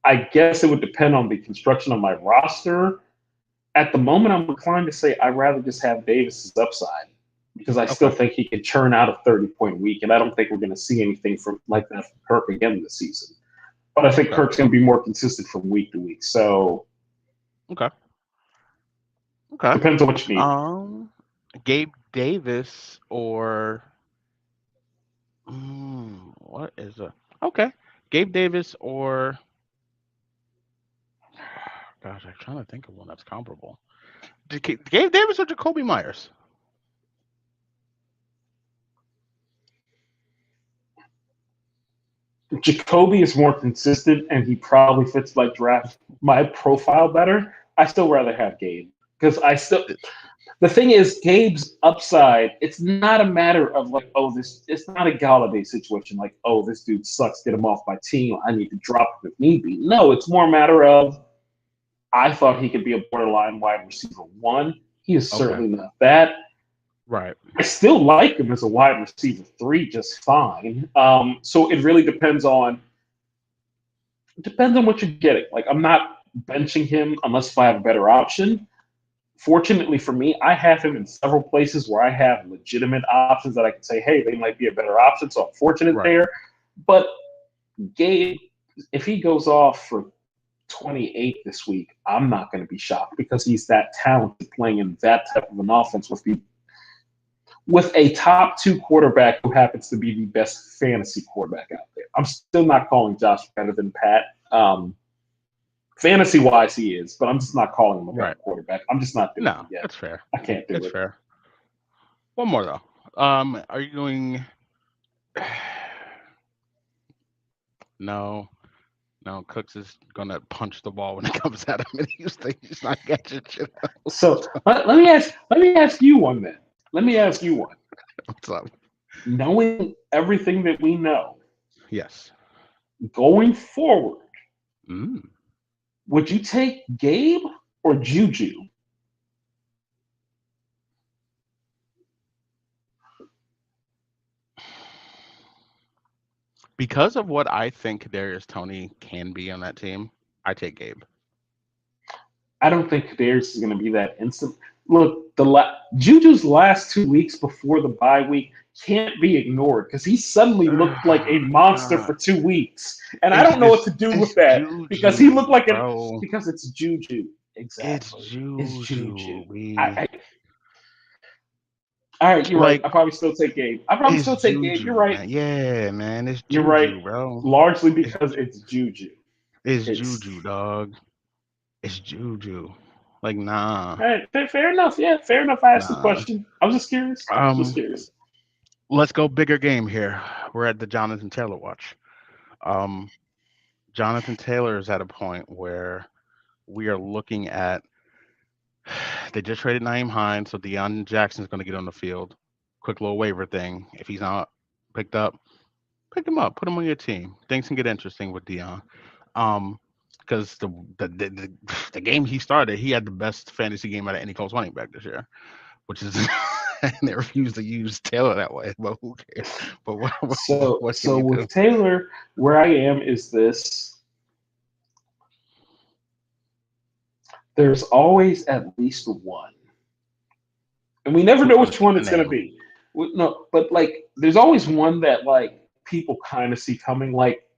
I guess it would depend on the construction of my roster. At the moment, I'm inclined to say I'd rather just have Davis's upside because I still Okay. think he can churn out a 30-point week, and I don't think we're going to see anything from like that from Kirk again this season. But I think Okay. Kirk's going to be more consistent from week to week. So Okay. Okay. depends on what you need. Um, Gabe Davis or what is a okay? Gabe Davis or gosh, I'm trying to think of one that's comparable. Gabe Davis or Jacoby Myers? Jacoby is more consistent, and he probably fits my profile better. I still rather have Gabe because I still. The thing is, Gabe's upside. It's not a matter of like, oh, this. It's not a Galladay situation. Like, oh, this dude sucks. Get him off my team. I need to drop him if need be. No, it's more a matter of. I thought he could be a borderline wide receiver one. He is certainly not that. Right. I still like him as a wide receiver 3 just fine. So it really depends on what you're getting. Like I'm not benching him unless if I have a better option. Fortunately for me, I have him in several places where I have legitimate options that I can say, hey, they might be a better option. So I'm fortunate there. But Gabe, if he goes off for 28 this week, I'm not going to be shocked because he's that talented playing in that type of an offense with a top 2 quarterback who happens to be the best fantasy quarterback out there. I'm still not calling Josh better than Pat. Fantasy-wise, he is, but I'm just not calling him a better quarterback. I'm just not doing it yet. That's fair. I can't do it. That's fair. One more, though. Are you doing... No, Cooks is going to punch the ball when it comes at him, and he's not catching shit. So let me ask you one then. Let me ask you one. What's up? Knowing everything that we know, yes, going forward, would you take Gabe or Juju? Because of what I think Kadarius Toney can be on that team, I take Gabe. I don't think Kadarius is going to be that instant. Look, Juju's last 2 weeks before the bye week can't be ignored because he suddenly looked like a monster for 2 weeks, and I don't know what to do with that because he looked like because it's Juju. Exactly, it's Juju. All right, you're right. I probably still take Gabe. You're right. Man. Yeah, man, it's Juju, you're right, bro. Largely because it's Juju. It's Juju, dog. It's Juju. Like, nah. All right, fair enough. Yeah, fair enough. I asked the question. I was just curious. Let's go bigger game here. We're at the Jonathan Taylor watch. Jonathan Taylor is at a point where we are looking at. They just traded Nyheim Hines, so Deion Jackson's going to get on the field. Quick little waiver thing. If he's not picked up, pick him up. Put him on your team. Things can get interesting with Deion. Because the game he started, he had the best fantasy game out of any Colts running back this year, which is and they refuse to use Taylor that way. But who cares? But so with Taylor, where I am is this: there's always at least one, and we never know which one it's going to be. No, but like there's always one that like people kind of see coming, like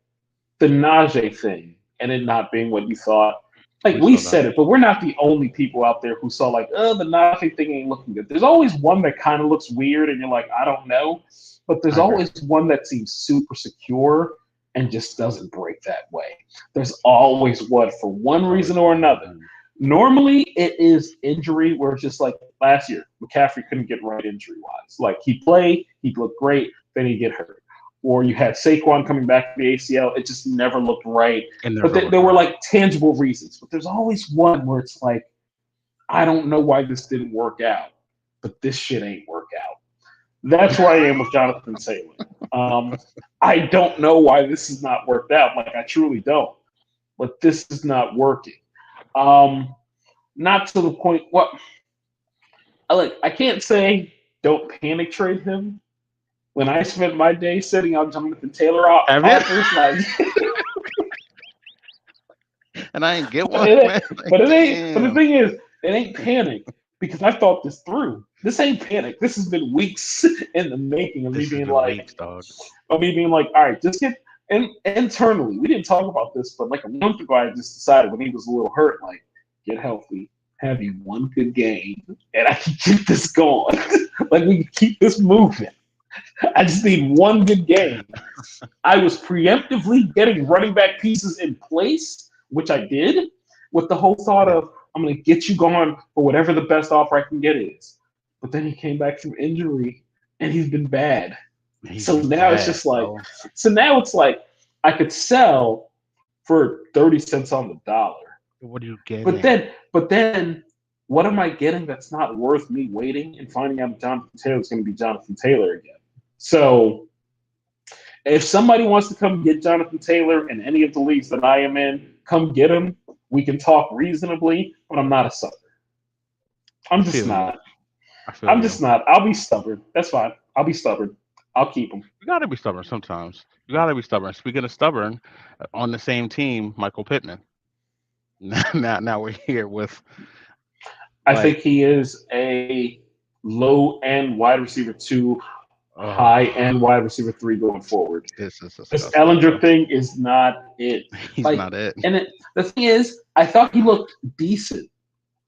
the Najee thing. And it not being what you thought. Like we said it, but we're not the only people out there who saw like, oh, the Najee thing ain't looking good. There's always one that kind of looks weird and you're like, I don't know. But there's always one that seems super secure and just doesn't break that way. There's always one for one reason or another. Normally it is injury where it's just like last year, McCaffrey couldn't get right injury-wise. Like he played, he'd look great, then he'd get hurt. Or you had Saquon coming back to the ACL. It just never looked right. But there were like tangible reasons. But there's always one where it's like, I don't know why this didn't work out, but this shit ain't work out. That's where I am with Jonathan Taylor. I don't know why this has not worked out. Like I truly don't. But this is not working. Not to the point. I can't say don't panic trade him. When I spent my day sitting on Jonathan Taylor offers, like, and I ain't get one. But it ain't. But the thing is, it ain't panic because I thought this through. This ain't panic. This has been weeks in the making of me being like, all right, just get. And internally, we didn't talk about this, but like a month ago, I just decided when he was a little hurt, like, get healthy, have you one good game, and I can keep this going. Like we can keep this moving. I just need one good game. I was preemptively getting running back pieces in place, which I did, with the whole thought of I'm going to get you going for whatever the best offer I can get is. But then he came back from injury, and he's been bad. So now it's just like, I could sell for 30 cents on the dollar. What are you But getting? then, what am I getting that's not worth me waiting and finding out Jonathan Taylor is going to be Jonathan Taylor again? So if somebody wants to come get Jonathan Taylor in any of the leagues that I am in, come get him. We can talk reasonably, but I'm not a sucker. I'm I just feel you. not. I feel I'm you. just not. I'll be stubborn. That's fine. I'll be stubborn. I'll keep him. You gotta be stubborn sometimes. You gotta be stubborn. Speaking of stubborn, on the same team, Michael Pittman. Now we're here with I think like, he is a low end wide receiver two, oh, high end wide receiver three going forward. this is This disgusting, Ellinger bro. thing is not it. He's Like, not it. the thing is, I thought he looked decent,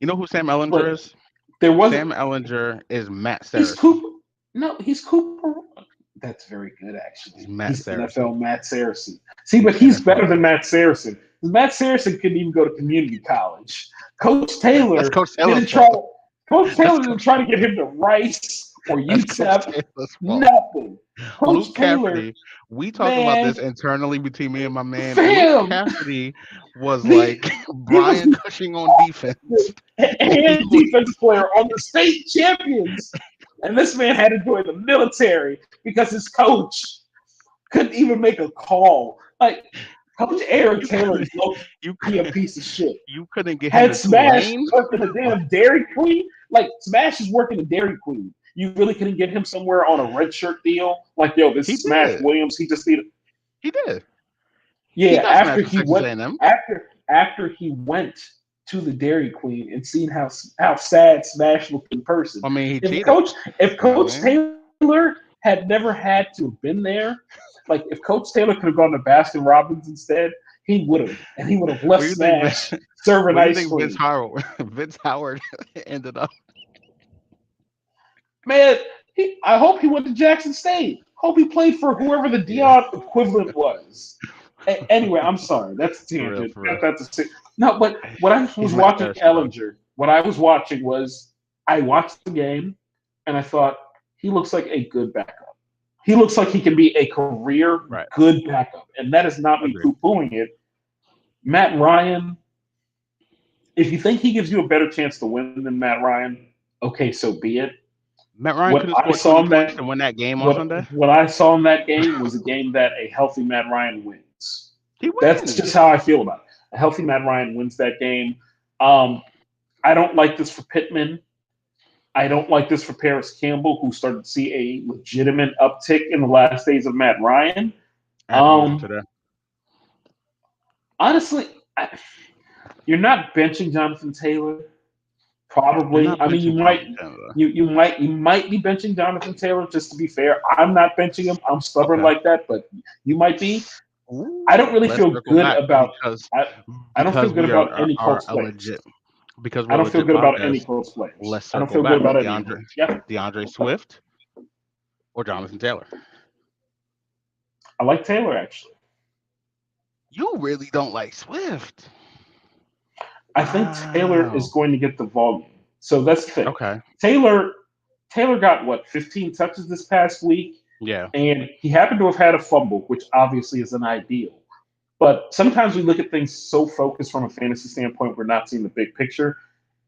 You know who Sam Ellinger but is? there wasn't. Sam Ellinger is Matt He's Saracen. Cooper. No, he's Cooper. That's very good, He's actually. Matt He's Saracen. NFL Matt Saracen. See, but He's he's NFL better than Matt. Matt Saracen. Matt Saracen couldn't even go to community college. Coach That's Taylor Coach Taylor's didn't try. fault. Coach That's Taylor didn't Coach. try to get him to Rice or That's Coach UTEP. Taylor's fault. Nothing. Coach Luke Taylor, Cassidy, we talked about man, this internally between me and my man. Luke fam, Cassidy was he like he was Brian Cushing on defense. He and was, defensive player on the state champions. And this man had to join the military because his coach couldn't even make a call. Like Coach Eric you Taylor couldn't is low you key a piece of shit. you couldn't get him Had to Smash Tulane. working the damn Dairy Queen, like Smash is working the Dairy Queen. You really couldn't get him somewhere on a red shirt deal. Like, yo, this He is Smash did. Williams. He just needed. He did. He Yeah, got smashed with Texas A&M. after he went to the Dairy Queen and seen how sad Smash looked in person. I mean, he If cheated. You know what Coach I mean? Taylor had never had to have been there, like if Coach Taylor could have gone to Baskin Robbins instead, he would have, and he would have left Where do you think? Smash serving Where do you ice think Vince cream. Howard Vince Howard ended up? Man, I hope he went to Jackson State. Hope he played for whoever the Yeah, Dion equivalent was. Anyway, I'm sorry. That's a for real, tangent. for real. That's a no. But when I He's was Matt watching Saracen, bro. Ellinger, what I was watching was I watched the game and I thought he looks like a good backup. He looks like he can be a career Right. good backup, and that is not me Agreed. poo-pooing it. Matt Ryan, if you think he gives you a better chance to win than Matt Ryan, okay, so be it. Matt Ryan could What have I scored saw 20 in points that to win that game on Sunday. what I saw in that game was a game that a healthy Matt Ryan wins. He That's wins. just how I feel about it. A healthy Matt Ryan wins that game. I don't like this for Pittman. I don't like this for Paris Campbell, who started to see a legitimate uptick in the last days of Matt Ryan. I had to move him Um, today. honestly, you're not benching Jonathan Taylor. You're Probably. not I mean, benching Jonathan Taylor. you might be benching Jonathan Taylor. Just to be fair, I'm not benching him. I'm stubborn Okay. like that, but you might be. Ooh, I don't really let's feel circle good back about. because I don't feel good we about any are Colts a players. legit because I we're a don't feel legit good about any podcast. Colts players. Let's I don't circle feel good back. about any of them. Yeah, DeAndre Swift or Jonathan Taylor. I like Taylor actually. You really don't like Swift. I think Taylor is Wow. going to get the volume. So that's the thing. Okay. Taylor got what 15 touches this past week, Yeah. and he happened to have had a fumble, which obviously isn't ideal. But sometimes we look at things so focused from a fantasy standpoint, we're not seeing the big picture.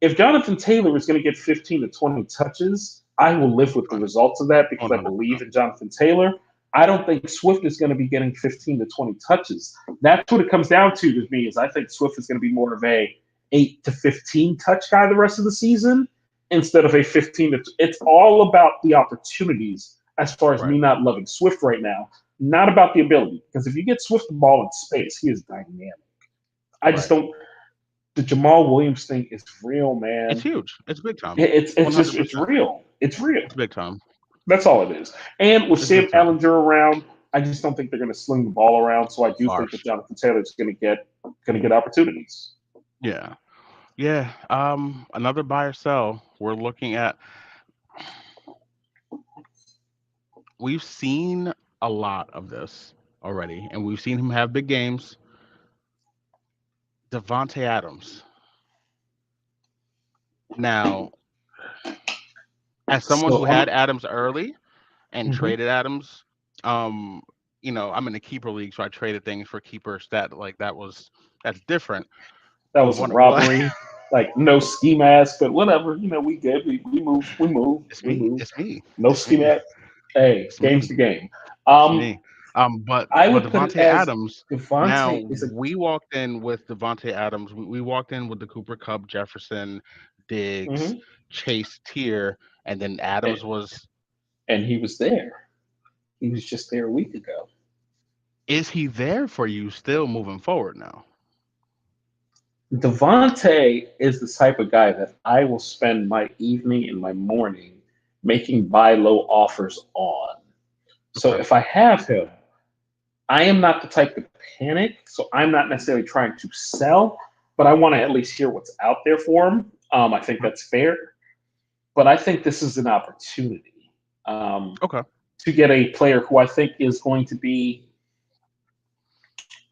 If Jonathan Taylor is going to get 15 to 20 touches, I will live with the results of that because I 100%. believe in Jonathan Taylor. I don't think Swift is going to be getting 15 to 20 touches. That's what it comes down to me is I think Swift is going to be more of a 8 to 15 touch guy the rest of the season instead of a 15 to it's all about the opportunities as far as Right. me not loving Swift right now, not about the ability. Because if you get Swift the ball in space, he is dynamic. I just Right. don't the Jamal Williams thing is real, man. It's huge. It's big time. It's just 100%. it's real. It's real. It's big time. That's all it is. And with It's Sam big time. Ellinger around, I just don't think they're going to sling the ball around. So I do think that Harsh. Jonathan Taylor is going to get opportunities. Yeah. Yeah. Another buy or sell. We're looking at. We've seen a lot of this already, and we've seen him have big games. Devontae Adams. Now, as someone So who had Adams early and Mhm. traded Adams, I'm in a keeper league, so I traded things for keeper stat. Like that's different. That But was a what robbery. Like no ski mask, but whatever. We good. We move. We move. it's We me. move. It's me. No It's ski me. mask. Hey, It's game's me. the game. It's Um, me. But I but would put it Devontae as Adams. Now Devontae is a we walked in with Devontae Adams. We walked in with the Cooper Cup, Jefferson, Diggs, mhm. Chase tier, and then and, Adams was. and he was there. He was just there a week ago. Is he there for you still moving forward now? Devontae is the type of guy that I will spend my evening and my morning making buy low offers on. So Okay. if I have him, I am not the type to panic. So I'm not necessarily trying to sell, but I want to at least hear what's out there for him. I think Mhm. that's fair. But I think this is an opportunity um, Okay. to get a player who I think is going to be.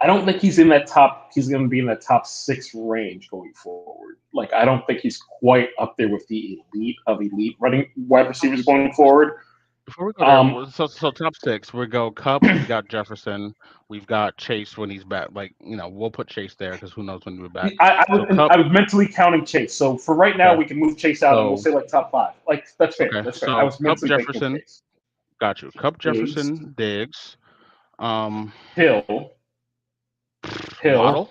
I don't think he's in that top. He's going to be in that top six range going forward. Like I don't think he's quite up there with the elite of elite running wide receivers going forward. Before we go there, Um, so top six, we go Cup. We've got Jefferson. We've got Chase when he's back. Like we'll put Chase there because who knows when he'll be back. So I Cup. was mentally counting Chase. So for right now, Okay. we can move Chase out and we'll So say like top five. Like that's fair. okay. That's fair. I So was Cup mentally thinking of Jefferson. Chase. Got you. Cup Diggs, Jefferson Diggs. Um, Hill, Hill, Waddle.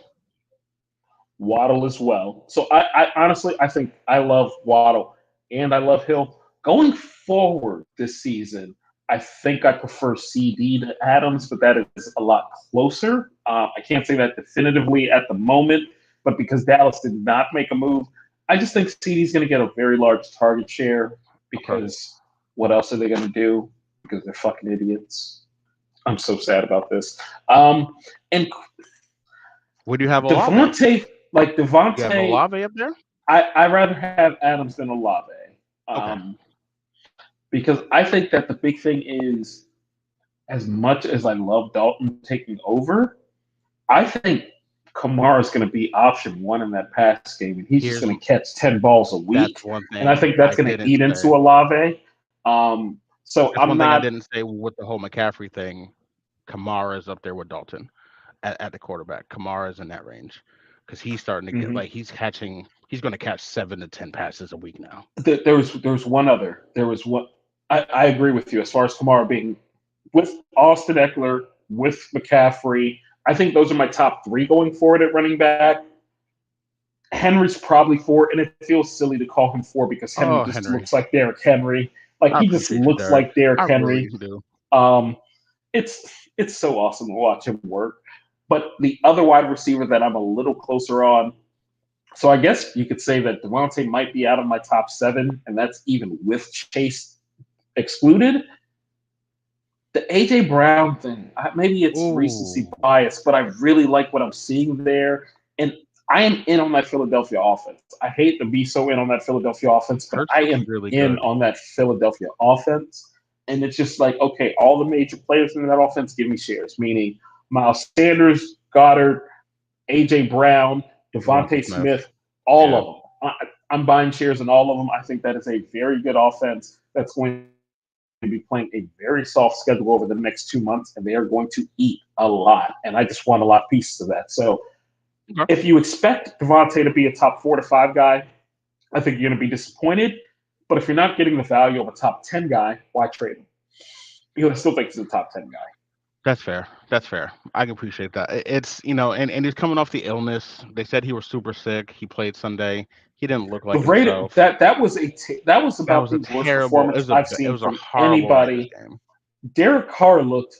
Waddle as well. So I honestly I think I love Waddle and I love Hill. Going forward this season, I think I prefer CD to Adams, but that is a lot closer. I can't say that definitively at the moment, but because Dallas did not make a move, I just think CD is going to get a very large target share Okay. because what else are they going to do? Because they're fucking idiots. I'm so sad about this. And Would you have Olave? Devontae, like You have Devontae, Olave up there? I rather have Adams than Olave, Okay. because I think that the big thing is, as much as I love Dalton taking over, I think Kamara is going to be option one in that pass game, and he's just Here's going to catch 10 balls a That's week, one and I thing think that's I going to didn't eat into say. Olave. So That's I'm one thing I not didn't say with the whole McCaffrey thing. Kamara is up there with Dalton at the quarterback. Kamara is in that range because he's starting to get mhm. like he's going to catch 7 to 10 passes a week now. There was one other. There was one. I agree with you as far as Kamara being with Austin Eckler, with McCaffrey. I think those are my top three going forward at running back. Henry's probably four, and it feels silly to call him four because Henry Oh, just Henry, looks like Derrick Henry. Like I he just appreciate you, looks Derek. like Derrick I really Henry. do. Um, it's so awesome to watch him work. But the other wide receiver that I'm a little closer on, so I guess you could say that Devontae might be out of my top seven, and that's even with Chase excluded. The AJ Brown thing, maybe it's recency Ooh, bias, but I really like what I'm seeing there. And I am in on that Philadelphia offense. I hate to be so in on that Philadelphia offense, but Hurts I looks am really in good. on that Philadelphia offense. And it's just like, okay, all the major players in that offense give me shares, meaning Miles Sanders, Goddard, AJ Brown, Devonta Devontae Smith. Smith, all Yeah, of them. I'm buying shares in all of them. I think that is a very good offense that's going to be playing a very soft schedule over the next 2 months, and they are going to eat a lot. And I just want a lot of pieces of that. So okay. if you expect Devontae to be a top 4 to 5 guy, I think you're going to be disappointed. But if you're not getting the value of a top 10 guy, why trade him? You still think he's a top 10 guy. That's fair. That's fair. I can appreciate that. It's and he's coming off the illness. They said he was super sick. He played Sunday. He didn't look The like Raiders himself. that was That about was a the worst terrible. performance I've It seen was a from horrible Raiders anybody. game. Derek Carr looked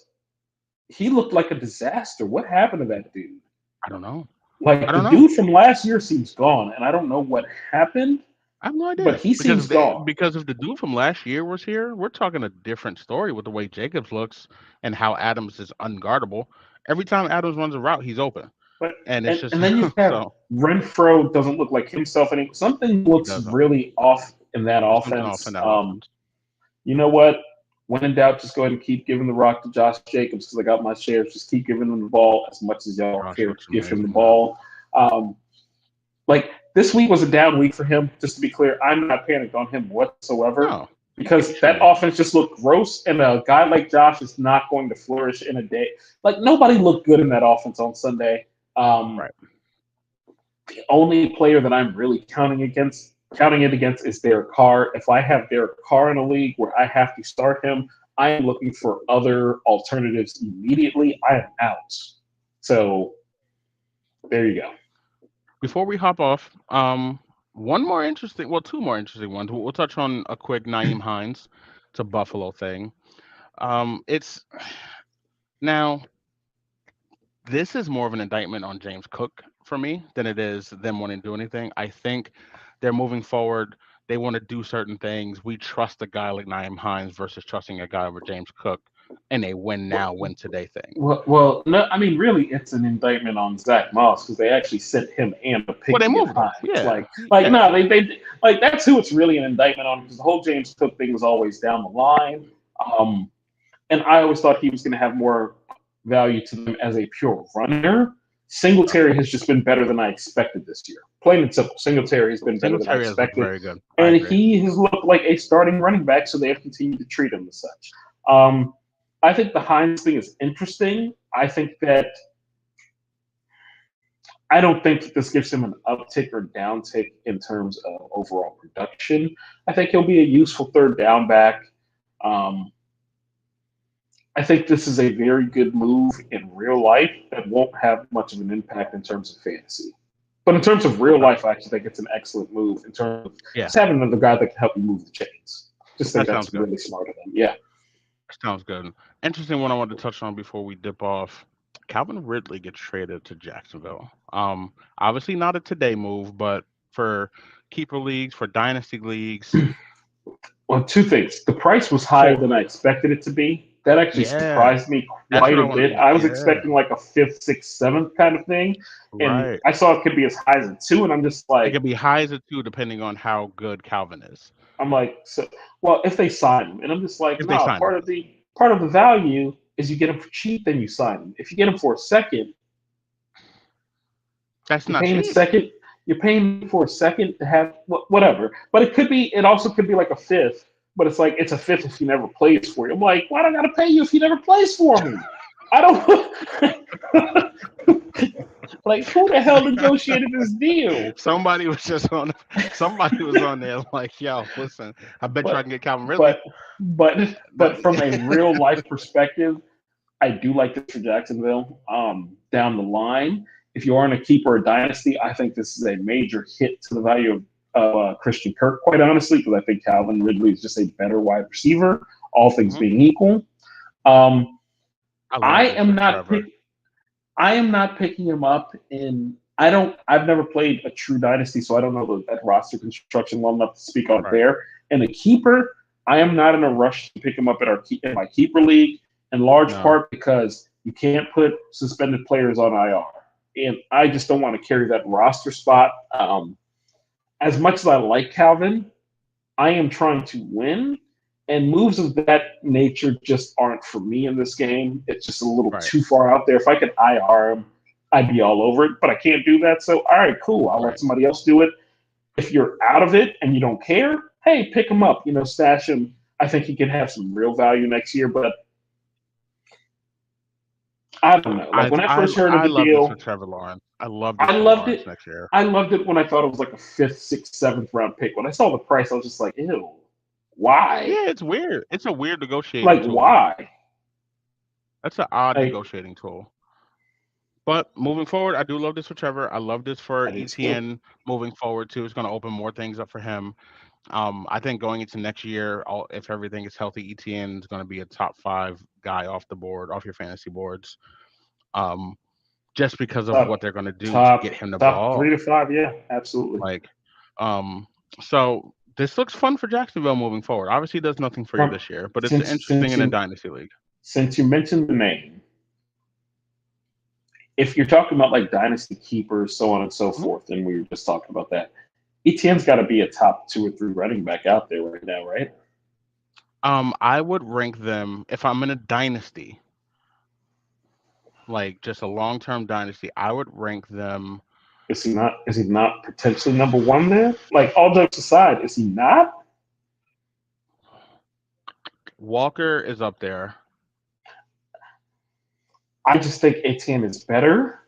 like a disaster. What happened to that dude? I don't know. I Like the don't know. dude from last year seems gone, and I don't know what happened, I have no but idea he seems gone. because if the dude from last year was here, we're talking a different story with the way Jacobs looks and how Adams is unguardable. Every time Adams runs a route, he's open, But and it's just and then you have so Renfro doesn't look like himself anymore. Something he looks doesn't. really off in that There's something off in offense. that offense. You know what? When in doubt, just go ahead and keep giving the rock to Josh Jacobs because I got my shares. Just keep giving him the ball as much as y'all Josh care to looks give him the amazing, man. ball. Um, like this week was a down week for him. Just to be clear, I'm not panicked on him whatsoever No, because that offense just looked gross, and a guy like Josh is not going to flourish in a day. Like, nobody looked good in that offense on Sunday. Right. The only player that I'm really counting it against is Derek Carr. If I have Derek Carr in a league where I have to start him, I am looking for other alternatives immediately. I am out. So there you go. Before we hop off, two more interesting ones. We'll touch on a quick Naeem Hines to Buffalo thing. It's now this is more of an indictment on James Cook for me than it is them wanting to do anything. I think they're moving forward. They want to do certain things. We trust a guy like Naeem Hines versus trusting a guy over James Cook in a win now, win today thing. Well, no, I mean, really, it's an indictment on Zach Moss because they actually sent him and a pick. Well, they moved him. Yeah. Yeah. No, they like that's who it's really an indictment on because the whole James Cook thing was always down the line. And I always thought he was going to have more value to them as a pure runner. Singletary has just been better than I expected this year. Plain and simple. Singletary has been better than I expected. Very good. And he has looked like a starting running back, so they have continued to treat him as such. I think the Hines thing is interesting. I don't think that this gives him an uptick or downtick in terms of overall production. I think he'll be a useful third down back. I think this is a very good move in real life that won't have much of an impact in terms of fantasy. But in terms of real life, I actually think it's an excellent move in terms of just having another guy that can help you move the chains. Just think that's really smart of them. Yeah. Sounds good. Interesting one I wanted to touch on before we dip off. Calvin Ridley gets traded to Jacksonville. Obviously not a today move, but for keeper leagues, for dynasty leagues. Well, two things. The price was higher than I expected it to be. That actually surprised me quite a bit. I was expecting like a 5th, 6th, 7th kind of thing. And I saw it could be as high as a 2, and I'm just like... It could be high as a 2 depending on how good Calvin is. I'm like, if they sign him. And I'm just like, no, part of the value is you get him for cheap, then you sign him. If you get him for a second... That's not cheap. You're paying for a second to have... Whatever. But it also could be like a 5th. But it's like, it's a 5th if he never plays for you. I'm like, why do I got to pay you if he never plays for me? I don't... Like, who the hell negotiated this deal? Somebody was on there like, yo, listen, I bet you I can get Calvin Ridley. But from a real life perspective, I do like this for Jacksonville. Down the line, if you are in a keeper or dynasty, I think this is a major hit to the value of Christian Kirk, quite honestly, because I think Calvin Ridley is just a better wide receiver, all things being equal. I am not picking him up I've never played a true dynasty, so I don't know that roster construction well enough to speak on there. And a keeper, I am not in a rush to pick him up in my keeper league, in large part because you can't put suspended players on IR. And I just don't want to carry that roster spot. As much as I like Calvin, I am trying to win, and moves of that nature just aren't for me in this game. It's just a little too far out there. If I could IR him, I'd be all over it, but I can't do that. So, all right, cool. I'll let somebody else do it. If you're out of it and you don't care, hey, pick him up, stash him. I think he can have some real value next year, but I don't know. Like, when I first heard of the deal, this for Trevor Lawrence. I loved it next year. I loved it when I thought it was like a 5th, 6th, 7th round pick. When I saw the price, I was just like, ew, why? Yeah, it's weird. It's a weird negotiating tool. Why? That's an odd negotiating tool. But moving forward, I do love this for Trevor. I love this for ETN moving forward, too. It's going to open more things up for him. I think going into next year, if everything is healthy, ETN is going to be a top 5 guy off your fantasy boards. Just because of what they're going to do to get him the ball. 3 to 5, yeah, absolutely. So this looks fun for Jacksonville moving forward. Obviously, it does nothing for you this year, but it's interesting in a dynasty league. Since you mentioned the name, if you're talking about like dynasty keepers, so on and so forth, and we were just talking about that, ETN's got to be a top 2 or 3 running back out there right now, right? I would rank them if I'm in a dynasty. Like just a long-term dynasty, I would rank them. Is he not potentially number 1 there? Like, all jokes aside, is he not? Walker is up there. I just think Etienne is better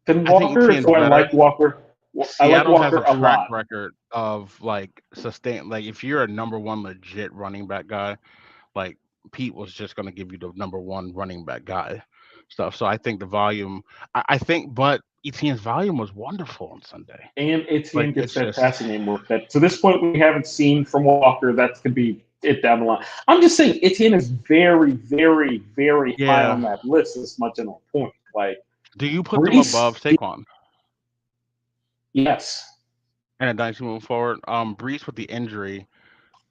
than I think Walker, Etienne's so I better. like Walker. I like Seattle has Walker a a track lot. record of like sustain. Like if you're a number one legit running back guy, like Pete was just going to give you the number one running back guy stuff. So I think the volume. I think, but Etienne's volume was wonderful on Sunday. And Like Etienne gets it's that just passing game work that to this point we haven't seen from Walker. That could be it down the line. I'm just saying Etienne is very, very, very high yeah. on that list as much in a point. Like Do you put them Brees, above Saquon? yes. And then dynasty moving forward, Brees with the injury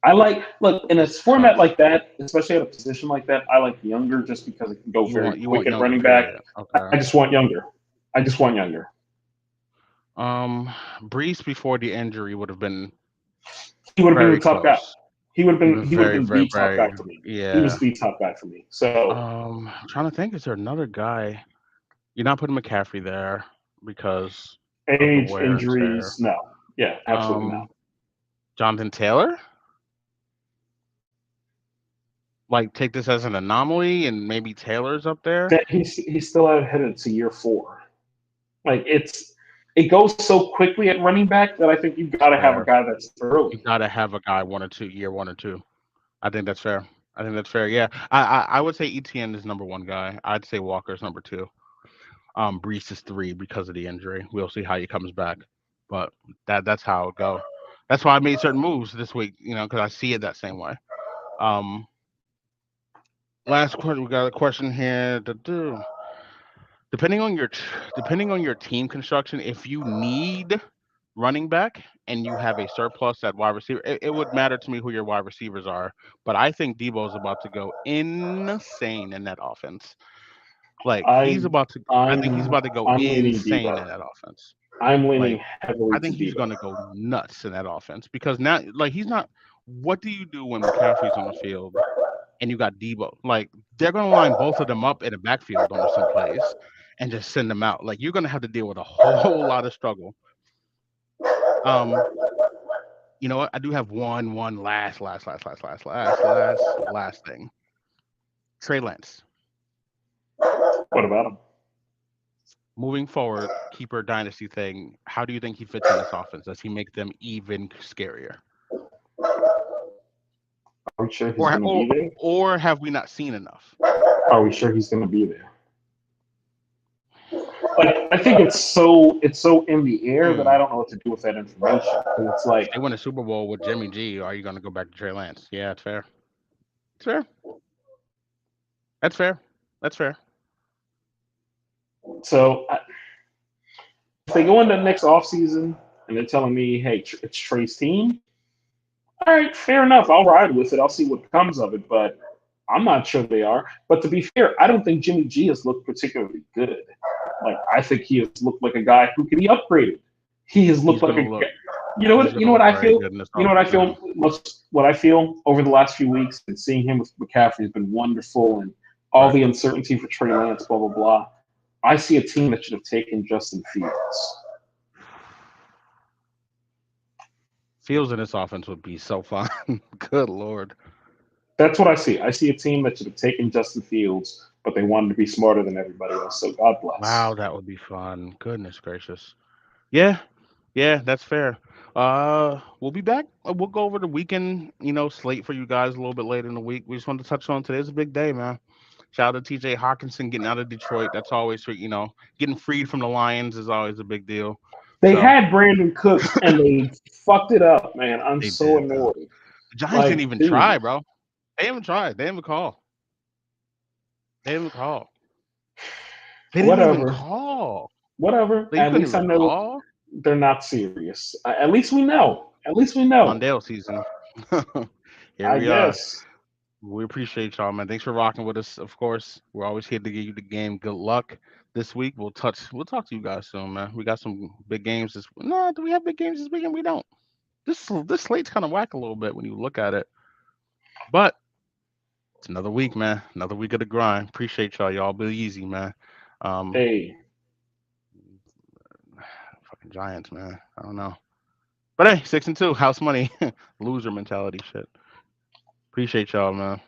I like look in a is format like tough. that, especially at a position like that. I like younger just because it can go You very want quick at younger running back. period. Okay. I just want younger. I just want younger. Um, Brees before the injury would have been He would have been the very top guy. close. He would have He'd been been he would have very, been very, the top guy very for me. He was yeah. the top guy for me. So I'm trying to think, is there another guy? You're not putting McCaffrey there because of the age, wear and tear. injuries, no. Yeah, absolutely not. Um, Jonathan Taylor? Like take this as an anomaly and maybe Taylor's up there. That he's still out headed to year 4. Like it goes so quickly at running back that I think you've got to have a Fair. guy that's You early. gotta have a guy 1 or 2, year 1 or 2. I think that's fair. I think that's fair. Yeah. I would say ETN is number one guy. I'd say Walker's number two. Brees is three because of the injury. We'll see how he comes back. But that's how it go. That's why I made certain moves this week, because I see it that same way. Um last question, we got a question here. Depending on your team construction, if you need running back and you have a surplus at wide receiver, it would matter to me who your wide receivers are. But I think Debo is about to go insane in that offense. Like I I think he's I'm about to go I'm leaning insane Debo. in that offense. I'm leaning Like heavily I to think he's Debo. gonna go nuts in that offense because now, like he's not. What do you do when McCaffrey's on the field and you got Debo? Like they're gonna line both of them up in the backfield on some plays and just send them out. Like you're gonna have to deal with a whole lot of struggle. Um, you know what? I do have one last thing. Trey Lance. What about him? Moving forward, keeper dynasty thing. How do you think he fits in this offense? Does he make them even scarier, Are we sure he's or going to or be there? or have we not seen enough? Are we sure he's going to be there? Like I think it's so in the air that I Hmm. don't know what to do with that information. 'Cause it's If like they win a Super Bowl with Jimmy G, are you going to go back to Trey Lance? Yeah, it's fair. It's fair. That's fair. That's fair. so. If they go into the next offseason and they're telling me, hey, it's Trey's team, all right, fair enough. I'll ride with it. I'll see what comes of it. But I'm not sure they are. But to be fair, I don't think Jimmy G has looked particularly good. Like I think he has looked like a guy who can be upgraded. He has He's looked like going to a. look. You know He's what? going You to know what look I very feel. good in this You know what I offense feel. now. What I feel over the last few weeks and seeing him with McCaffrey has been wonderful, and all Right. the uncertainty for Trey Lance, blah blah blah. I see a team that should have taken Justin Fields. Fields in this offense would be so fun. Good lord. That's what I see. I see a team that should have taken Justin Fields, but they wanted to be smarter than everybody else. So God Wow, bless. that would be fun. Goodness gracious. Yeah, yeah, that's fair. We'll be back. We'll go over the weekend, slate for you guys a little bit later in the week. We just wanted to touch on today's a big day, man. Shout out to TJ Hawkinson getting out of Detroit. That's always, getting freed from the Lions is always a big deal. They So had Brandon Cooks and they fucked it up, man. I'm they so did, man. annoyed. The Giants didn't Like, even dude, try, bro. They haven't tried. They haven't called. They didn't even call. They didn't even whatever, call. whatever. Like, you At couldn't least I even know call. they're not serious. At least we know. At least we know. Mondale season. Here I we are. guess. We appreciate y'all, man. Thanks for rocking with us. Of course, we're always here to give you the game. Good luck this week. We'll talk to you guys soon, man. We got some big games this. No, do we have big games this weekend? We don't. This slate's kind of whack a little bit when you look at it, but it's another week, man. Another week of the grind. Appreciate y'all. Y'all be easy, man. Um, Hey, fucking Giants, man. I don't know, but hey, 6-2, house money, loser mentality, shit. Appreciate y'all, man.